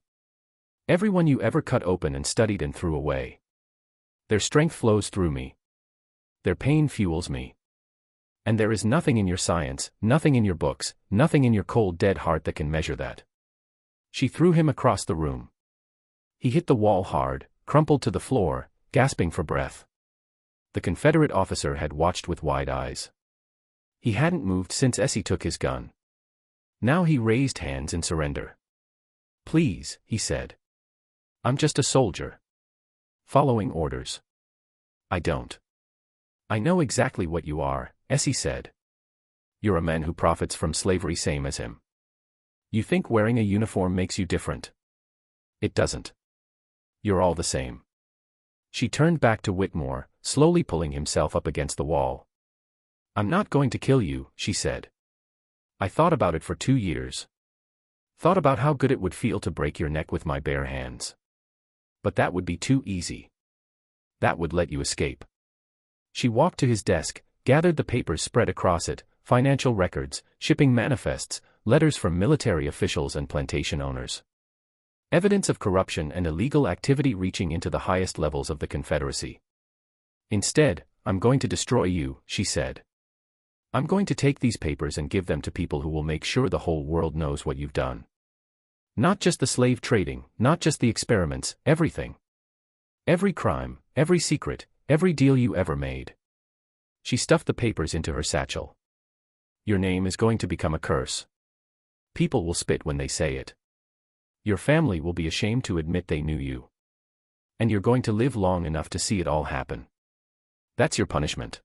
Everyone you ever cut open and studied and threw away. Their strength flows through me. Their pain fuels me. And there is nothing in your science, nothing in your books, nothing in your cold dead heart that can measure that." She threw him across the room. He hit the wall hard, crumpled to the floor, gasping for breath. The Confederate officer had watched with wide eyes. He hadn't moved since Essie took his gun. Now he raised hands in surrender. "Please," he said. "I'm just a soldier. Following orders." "I don't." "I know exactly what you are," Essie said. "You're a man who profits from slavery same as him. You think wearing a uniform makes you different. It doesn't. You're all the same." She turned back to Whitmore, slowly pulling himself up against the wall. "I'm not going to kill you," she said. "I thought about it for 2 years. Thought about how good it would feel to break your neck with my bare hands. But that would be too easy. That would let you escape." She walked to his desk, gathered the papers spread across it, financial records, shipping manifests, letters from military officials and plantation owners. Evidence of corruption and illegal activity reaching into the highest levels of the Confederacy. "Instead, I'm going to destroy you," she said. "I'm going to take these papers and give them to people who will make sure the whole world knows what you've done. Not just the slave trading, not just the experiments, everything. Every crime, every secret, every deal you ever made." She stuffed the papers into her satchel. "Your name is going to become a curse. People will spit when they say it. Your family will be ashamed to admit they knew you. And you're going to live long enough to see it all happen. That's your punishment.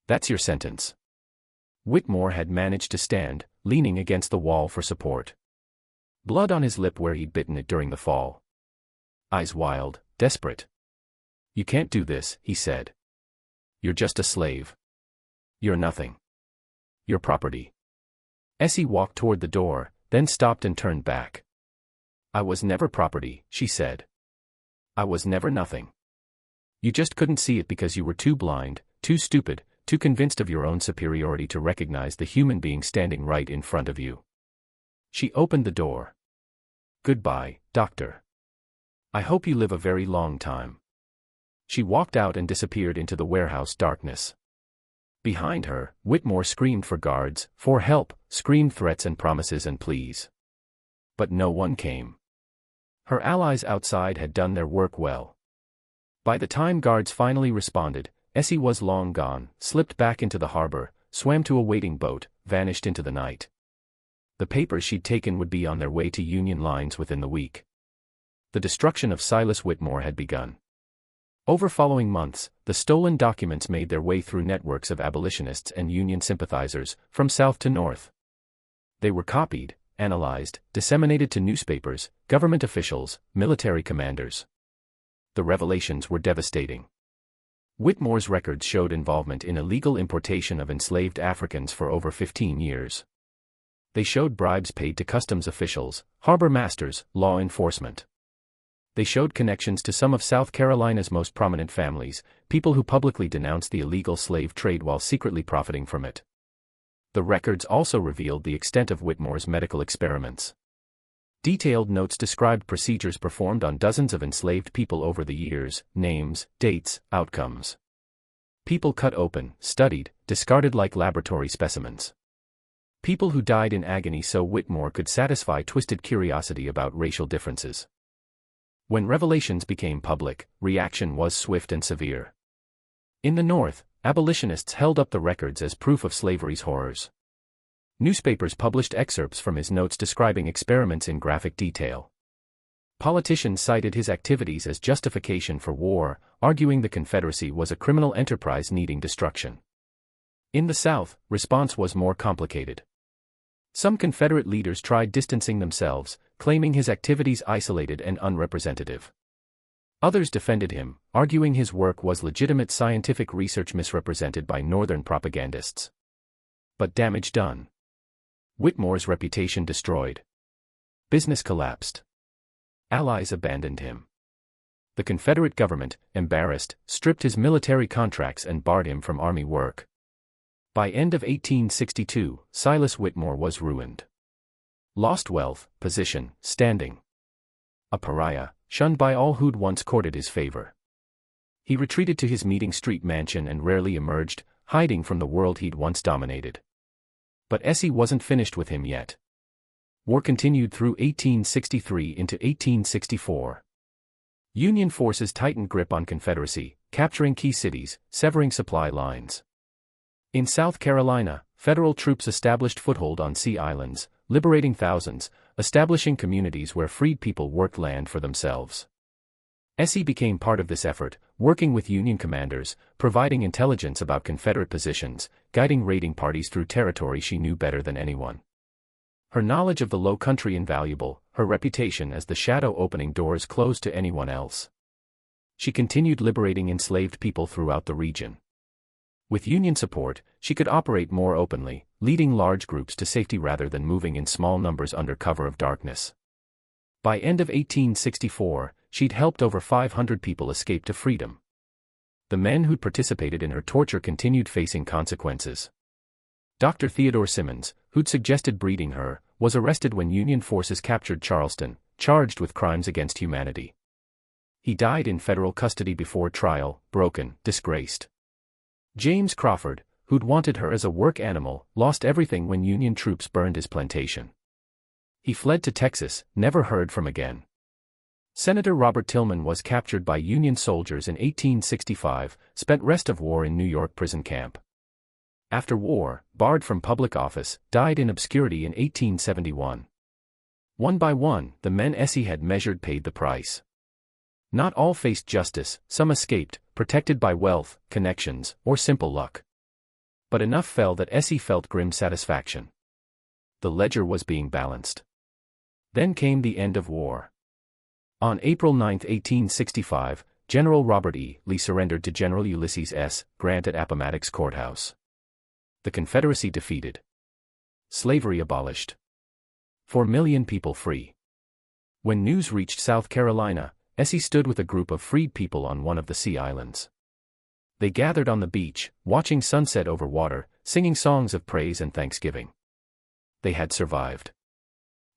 That's your sentence." Whitmore had managed to stand, leaning against the wall for support. Blood on his lip where he'd bitten it during the fall. Eyes wild, desperate. "You can't do this," he said. "You're just a slave. You're nothing. You're property." Essie walked toward the door, then stopped and turned back. "I was never property," she said. I was never nothing. You just couldn't see it because you were too blind, too stupid, too convinced of your own superiority to recognize the human being standing right in front of you. She opened the door. Goodbye, doctor. I hope you live a very long time. She walked out and disappeared into the warehouse darkness. Behind her, Whitmore screamed for guards, for help, screamed threats and promises and pleas. But no one came. Her allies outside had done their work well. By the time guards finally responded, Essie was long gone, slipped back into the harbor, swam to a waiting boat, vanished into the night. The papers she'd taken would be on their way to Union lines within the week. The destruction of Silas Whitmore had begun. Over following months, the stolen documents made their way through networks of abolitionists and Union sympathizers, from south to north. They were copied, analyzed, disseminated to newspapers, government officials, military commanders. The revelations were devastating. Whitmore's records showed involvement in illegal importation of enslaved Africans for over 15 years. They showed bribes paid to customs officials, harbor masters, law enforcement. They showed connections to some of South Carolina's most prominent families, people who publicly denounced the illegal slave trade while secretly profiting from it. The records also revealed the extent of Whitmore's medical experiments. Detailed notes described procedures performed on dozens of enslaved people over the years, names, dates, outcomes. People cut open, studied, discarded like laboratory specimens. People who died in agony so Whitmore could satisfy twisted curiosity about racial differences. When revelations became public, reaction was swift and severe. In the North, abolitionists held up the records as proof of slavery's horrors. Newspapers published excerpts from his notes describing experiments in graphic detail. Politicians cited his activities as justification for war, arguing the Confederacy was a criminal enterprise needing destruction. In the South, response was more complicated. Some Confederate leaders tried distancing themselves, claiming his activities isolated and unrepresentative. Others defended him, arguing his work was legitimate scientific research misrepresented by Northern propagandists. But damage done. Whitmore's reputation destroyed. Business collapsed. Allies abandoned him. The Confederate government, embarrassed, stripped his military contracts and barred him from army work. By end of 1862, Silas Whitmore was ruined. Lost wealth, position, standing. A pariah, shunned by all who'd once courted his favor. He retreated to his Meeting Street mansion and rarely emerged, hiding from the world he'd once dominated. But Essie wasn't finished with him yet. War continued through 1863 into 1864. Union forces tightened grip on Confederacy, capturing key cities, severing supply lines. In South Carolina, Federal troops established foothold on sea islands, liberating thousands, establishing communities where freed people worked land for themselves. Essie became part of this effort, working with Union commanders, providing intelligence about Confederate positions, guiding raiding parties through territory she knew better than anyone. Her knowledge of the low country invaluable, her reputation as the shadow opening doors closed to anyone else. She continued liberating enslaved people throughout the region. With Union support, she could operate more openly, leading large groups to safety rather than moving in small numbers under cover of darkness. By end of 1864, she'd helped over 500 people escape to freedom. The men who'd participated in her torture continued facing consequences. Dr. Theodore Simmons, who'd suggested breeding her, was arrested when Union forces captured Charleston, charged with crimes against humanity. He died in federal custody before trial, broken, disgraced. James Crawford, who'd wanted her as a work animal, lost everything when Union troops burned his plantation. He fled to Texas, never heard from again. Senator Robert Tillman was captured by Union soldiers in 1865, spent rest of war in New York prison camp. After war, barred from public office, died in obscurity in 1871. One by one, the men Essie had measured paid the price. Not all faced justice, some escaped, protected by wealth, connections, or simple luck. But enough fell that Essie felt grim satisfaction. The ledger was being balanced. Then came the end of war. On April 9, 1865, General Robert E. Lee surrendered to General Ulysses S. Grant at Appomattox Courthouse. The Confederacy defeated. Slavery abolished. 4 million people free. When news reached South Carolina, Essie stood with a group of freed people on one of the sea islands. They gathered on the beach, watching sunset over water, singing songs of praise and thanksgiving. They had survived.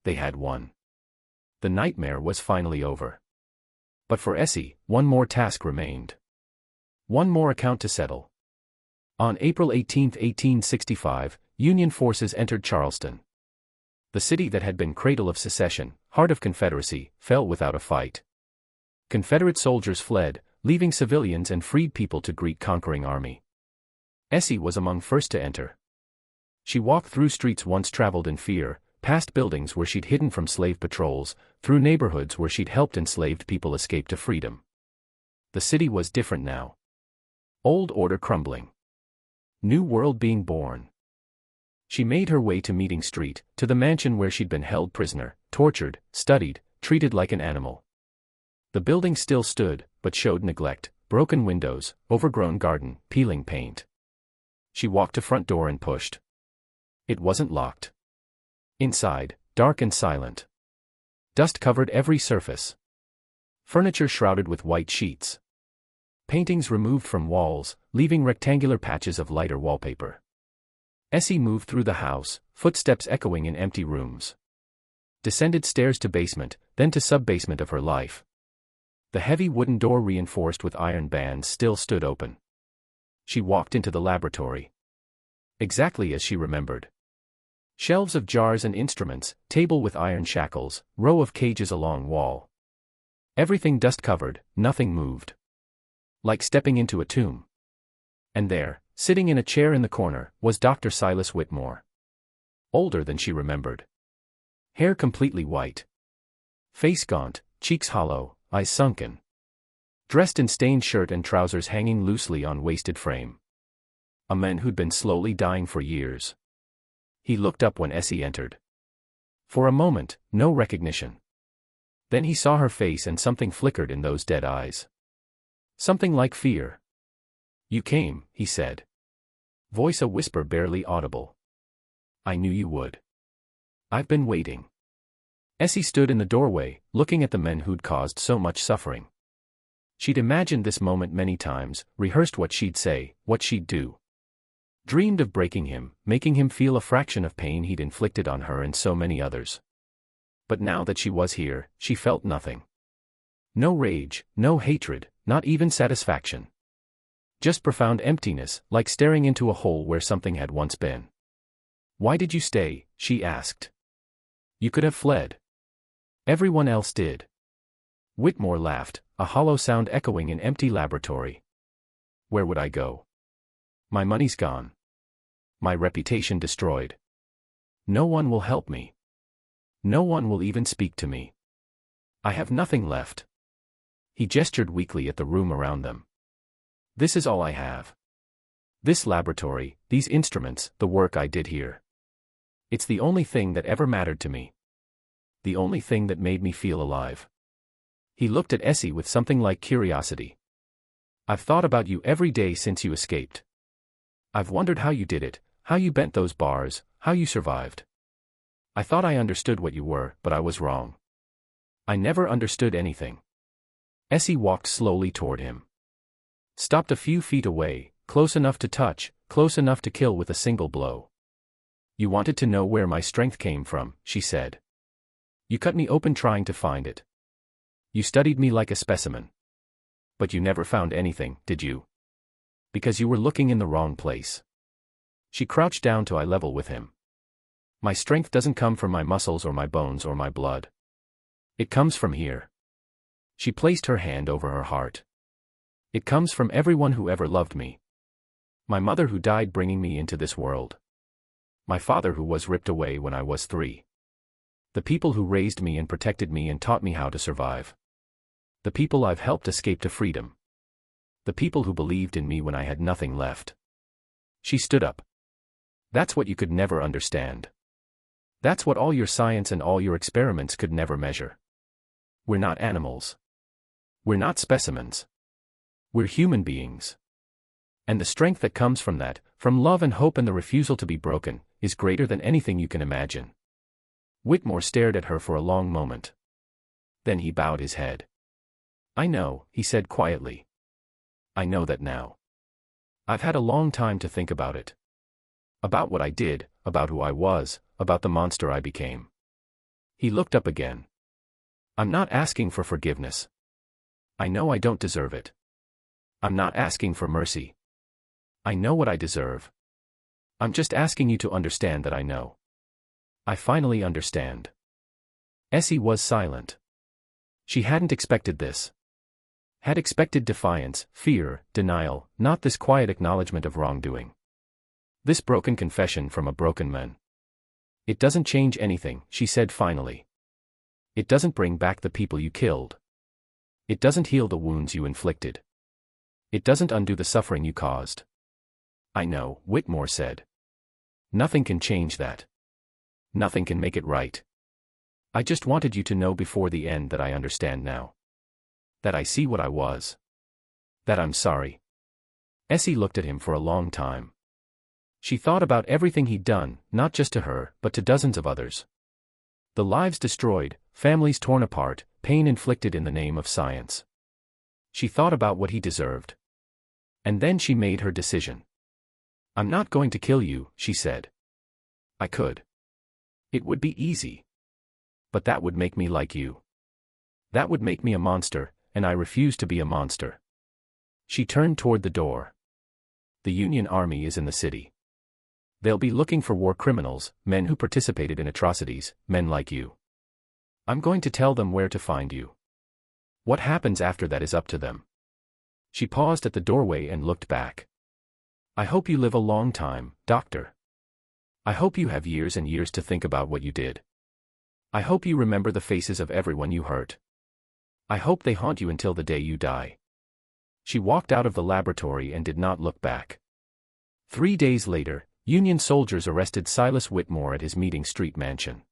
They had won. The nightmare was finally over. But for Essie, one more task remained. One more account to settle. On April 18, 1865, Union forces entered Charleston. The city that had been cradle of secession, heart of Confederacy, fell without a fight. Confederate soldiers fled, leaving civilians and freed people to greet conquering army. Essie was among first to enter. She walked through streets once traveled in fear, past buildings where she'd hidden from slave patrols, through neighborhoods where she'd helped enslaved people escape to freedom. The city was different now. Old order crumbling. New world being born. She made her way to Meeting Street, to the mansion where she'd been held prisoner, tortured, studied, treated like an animal. The building still stood, but showed neglect, broken windows, overgrown garden, peeling paint. She walked to front door and pushed. It wasn't locked. Inside, dark and silent. Dust covered every surface. Furniture shrouded with white sheets. Paintings removed from walls, leaving rectangular patches of lighter wallpaper. Essie moved through the house, footsteps echoing in empty rooms. Descended stairs to basement, then to sub-basement of her life. The heavy wooden door reinforced with iron bands still stood open. She walked into the laboratory. Exactly as she remembered. Shelves of jars and instruments, table with iron shackles, row of cages along wall. Everything dust-covered, nothing moved. Like stepping into a tomb. And there, sitting in a chair in the corner, was Dr. Silas Whitmore. Older than she remembered. Hair completely white. Face gaunt, cheeks hollow, eyes sunken. Dressed in stained shirt and trousers hanging loosely on wasted frame. A man who'd been slowly dying for years. He looked up when Essie entered. For a moment, no recognition. Then he saw her face and something flickered in those dead eyes. Something like fear. "You came," he said. Voice a whisper barely audible. "I knew you would. I've been waiting." Essie stood in the doorway, looking at the men who'd caused so much suffering. She'd imagined this moment many times, rehearsed what she'd say, what she'd do. Dreamed of breaking him, making him feel a fraction of pain he'd inflicted on her and so many others. But now that she was here, she felt nothing. No rage, no hatred, not even satisfaction. Just profound emptiness, like staring into a hole where something had once been. "Why did you stay?" she asked. "You could have fled. Everyone else did." Whitmore laughed, a hollow sound echoing in empty laboratory. "Where would I go? My money's gone. My reputation destroyed. No one will help me. No one will even speak to me. I have nothing left." He gestured weakly at the room around them. "This is all I have. This laboratory, these instruments, the work I did here. It's the only thing that ever mattered to me. The only thing that made me feel alive." He looked at Essie with something like curiosity. "I've thought about you every day since you escaped. I've wondered how you did it, how you bent those bars, how you survived. I thought I understood what you were, but I was wrong. I never understood anything." Essie walked slowly toward him. Stopped a few feet away, close enough to touch, close enough to kill with a single blow. "You wanted to know where my strength came from," she said. "You cut me open trying to find it. You studied me like a specimen. But you never found anything, did you? Because you were looking in the wrong place." She crouched down to eye level with him. "My strength doesn't come from my muscles or my bones or my blood. It comes from here." She placed her hand over her heart. "It comes from everyone who ever loved me. My mother who died bringing me into this world. My father who was ripped away when I was 3. The people who raised me and protected me and taught me how to survive. The people I've helped escape to freedom. The people who believed in me when I had nothing left." She stood up. "That's what you could never understand. That's what all your science and all your experiments could never measure. We're not animals. We're not specimens. We're human beings. And the strength that comes from that, from love and hope and the refusal to be broken, is greater than anything you can imagine." Whitmore stared at her for a long moment. Then he bowed his head. I know, he said quietly. I know that now. I've had a long time to think about it. About what I did, about who I was, about the monster I became. He looked up again. I'm not asking for forgiveness. I know I don't deserve it. I'm not asking for mercy. I know what I deserve. I'm just asking you to understand that I know. I finally understand. Essie was silent. She hadn't expected this. Had expected defiance, fear, denial, not this quiet acknowledgement of wrongdoing. This broken confession from a broken man. It doesn't change anything, she said finally. It doesn't bring back the people you killed. It doesn't heal the wounds you inflicted. It doesn't undo the suffering you caused. I know, Whitmore said. Nothing can change that. Nothing can make it right. I just wanted you to know before the end that I understand now. That I see what I was. That I'm sorry. Essie looked at him for a long time. She thought about everything he'd done, not just to her, but to dozens of others. The lives destroyed, families torn apart, pain inflicted in the name of science. She thought about what he deserved. And then she made her decision. I'm not going to kill you, she said. I could. It would be easy. But that would make me like you. That would make me a monster, and I refuse to be a monster. She turned toward the door. The Union Army is in the city. They'll be looking for war criminals, men who participated in atrocities, men like you. I'm going to tell them where to find you. What happens after that is up to them. She paused at the doorway and looked back. I hope you live a long time, Doctor. I hope you have years and years to think about what you did. I hope you remember the faces of everyone you hurt. I hope they haunt you until the day you die. She walked out of the laboratory and did not look back. 3 days later, Union soldiers arrested Silas Whitmore at his Meeting Street mansion.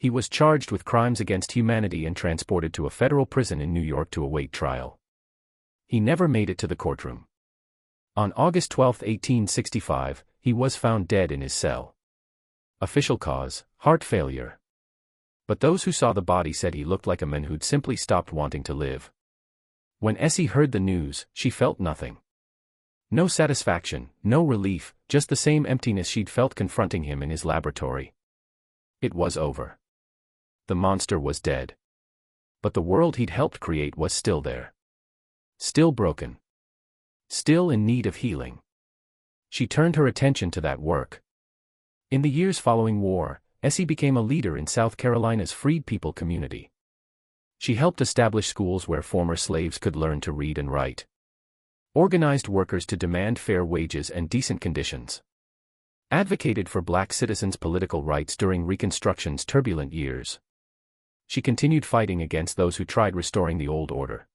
He was charged with crimes against humanity and transported to a federal prison in New York to await trial. He never made it to the courtroom. On August 12, 1865, he was found dead in his cell. Official cause, heart failure. But those who saw the body said he looked like a man who'd simply stopped wanting to live. When Essie heard the news, she felt nothing. No satisfaction, no relief, just the same emptiness she'd felt confronting him in his laboratory. It was over. The monster was dead. But the world he'd helped create was still there. Still broken. Still in need of healing. She turned her attention to that work. In the years following war, Essie became a leader in South Carolina's freed people community. She helped establish schools where former slaves could learn to read and write. Organized workers to demand fair wages and decent conditions. Advocated for black citizens' political rights during Reconstruction's turbulent years. She continued fighting against those who tried restoring the old order.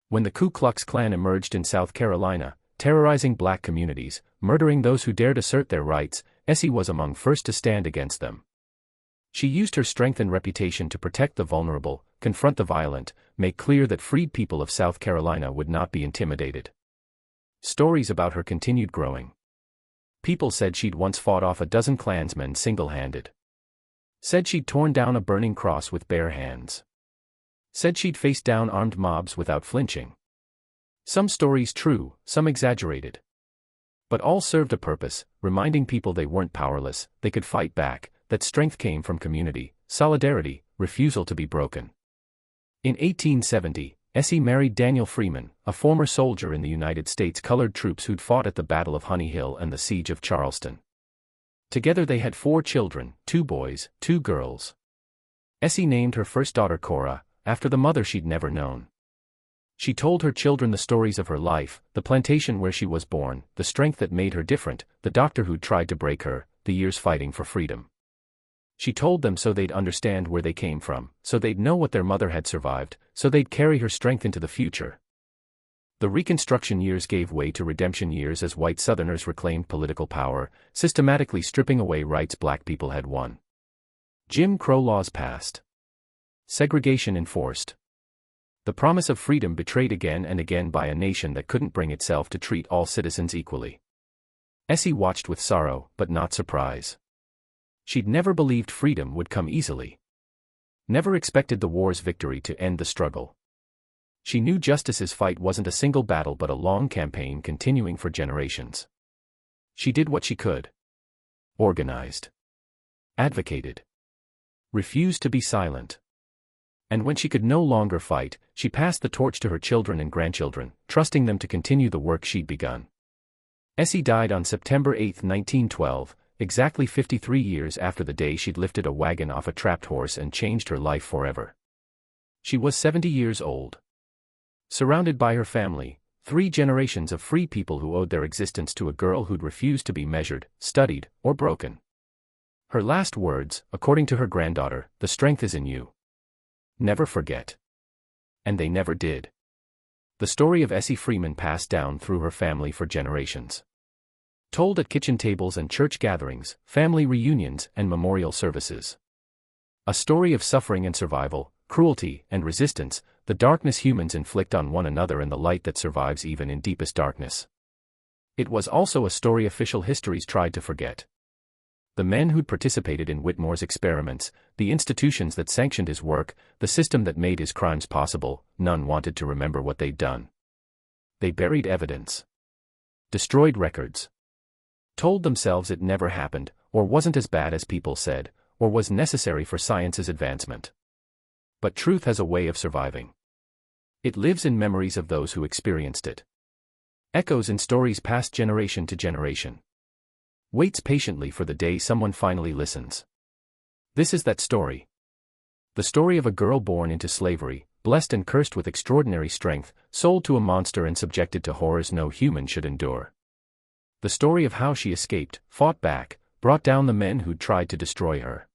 When the Ku Klux Klan emerged in South Carolina, terrorizing black communities, murdering those who dared assert their rights, Essie was among first to stand against them. She used her strength and reputation to protect the vulnerable, confront the violent, make clear that freed people of South Carolina would not be intimidated. Stories about her continued growing. People said she'd once fought off a dozen Klansmen single-handed. Said she'd torn down a burning cross with bare hands. Said she'd faced down armed mobs without flinching. Some stories true, some exaggerated. But all served a purpose, reminding people they weren't powerless, they could fight back, that strength came from community, solidarity, refusal to be broken. In 1870, Essie married Daniel Freeman, a former soldier in the United States colored troops who'd fought at the Battle of Honey Hill and the Siege of Charleston. Together they had 4 children, 2 boys, 2 girls. Essie named her first daughter Cora, after the mother she'd never known. She told her children the stories of her life, the plantation where she was born, the strength that made her different, the doctor who'd tried to break her, the years fighting for freedom. She told them so they'd understand where they came from, so they'd know what their mother had survived, so they'd carry her strength into the future. The Reconstruction years gave way to Redemption years as white Southerners reclaimed political power, systematically stripping away rights black people had won. Jim Crow laws passed. Segregation enforced. The promise of freedom betrayed again and again by a nation that couldn't bring itself to treat all citizens equally. Essie watched with sorrow, but not surprise. She'd never believed freedom would come easily. Never expected the war's victory to end the struggle. She knew justice's fight wasn't a single battle but a long campaign continuing for generations. She did what she could. Organized. Advocated. Refused to be silent. And when she could no longer fight, she passed the torch to her children and grandchildren, trusting them to continue the work she'd begun. Essie died on September 8, 1912, exactly 53 years after the day she'd lifted a wagon off a trapped horse and changed her life forever. She was 70 years old. Surrounded by her family, 3 generations of free people who owed their existence to a girl who'd refused to be measured, studied, or broken. Her last words, according to her granddaughter, "The strength is in you. Never forget." And they never did. The story of Essie Freeman passed down through her family for generations. Told at kitchen tables and church gatherings, family reunions, and memorial services. A story of suffering and survival, cruelty and resistance, the darkness humans inflict on one another and the light that survives even in deepest darkness. It was also a story official histories tried to forget. The men who'd participated in Whitmore's experiments, the institutions that sanctioned his work, the system that made his crimes possible, none wanted to remember what they'd done. They buried evidence. Destroyed records. Told themselves it never happened, or wasn't as bad as people said, or was necessary for science's advancement. But truth has a way of surviving. It lives in memories of those who experienced it. Echoes in stories passed generation to generation. Waits patiently for the day someone finally listens. This is that story. The story of a girl born into slavery, blessed and cursed with extraordinary strength, sold to a monster and subjected to horrors no human should endure. The story of how she escaped, fought back, brought down the men who'd tried to destroy her.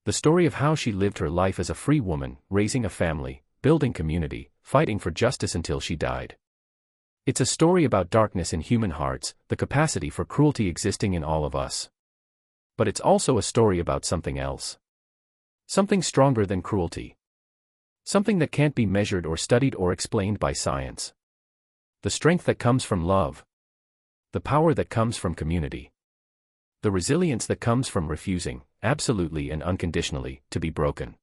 The story of how she lived her life as a free woman, raising a family, building community, fighting for justice until she died. It's a story about darkness in human hearts, the capacity for cruelty existing in all of us. But it's also a story about something else. Something stronger than cruelty. Something that can't be measured or studied or explained by science. The strength that comes from love. The power that comes from community. The resilience that comes from refusing, absolutely and unconditionally, to be broken.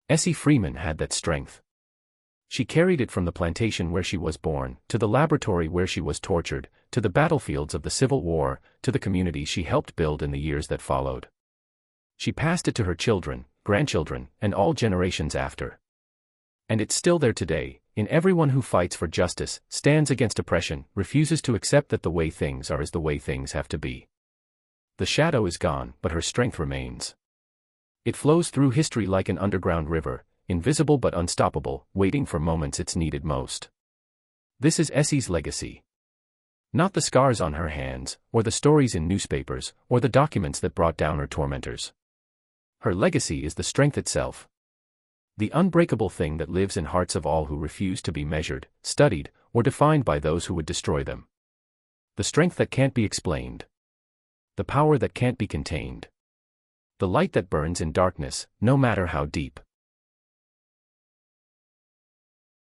Essie Freeman had that strength. She carried it from the plantation where she was born, to the laboratory where she was tortured, to the battlefields of the Civil War, to the communities she helped build in the years that followed. She passed it to her children, grandchildren, and all generations after. And it's still there today, in everyone who fights for justice, stands against oppression, refuses to accept that the way things are is the way things have to be. The shadow is gone, but her strength remains. It flows through history like an underground river, invisible but unstoppable, waiting for moments it's needed most. This is Essie's legacy. Not the scars on her hands, or the stories in newspapers, or the documents that brought down her tormentors. Her legacy is the strength itself. The unbreakable thing that lives in hearts of all who refuse to be measured, studied, or defined by those who would destroy them. The strength that can't be explained. The power that can't be contained. The light that burns in darkness, no matter how deep.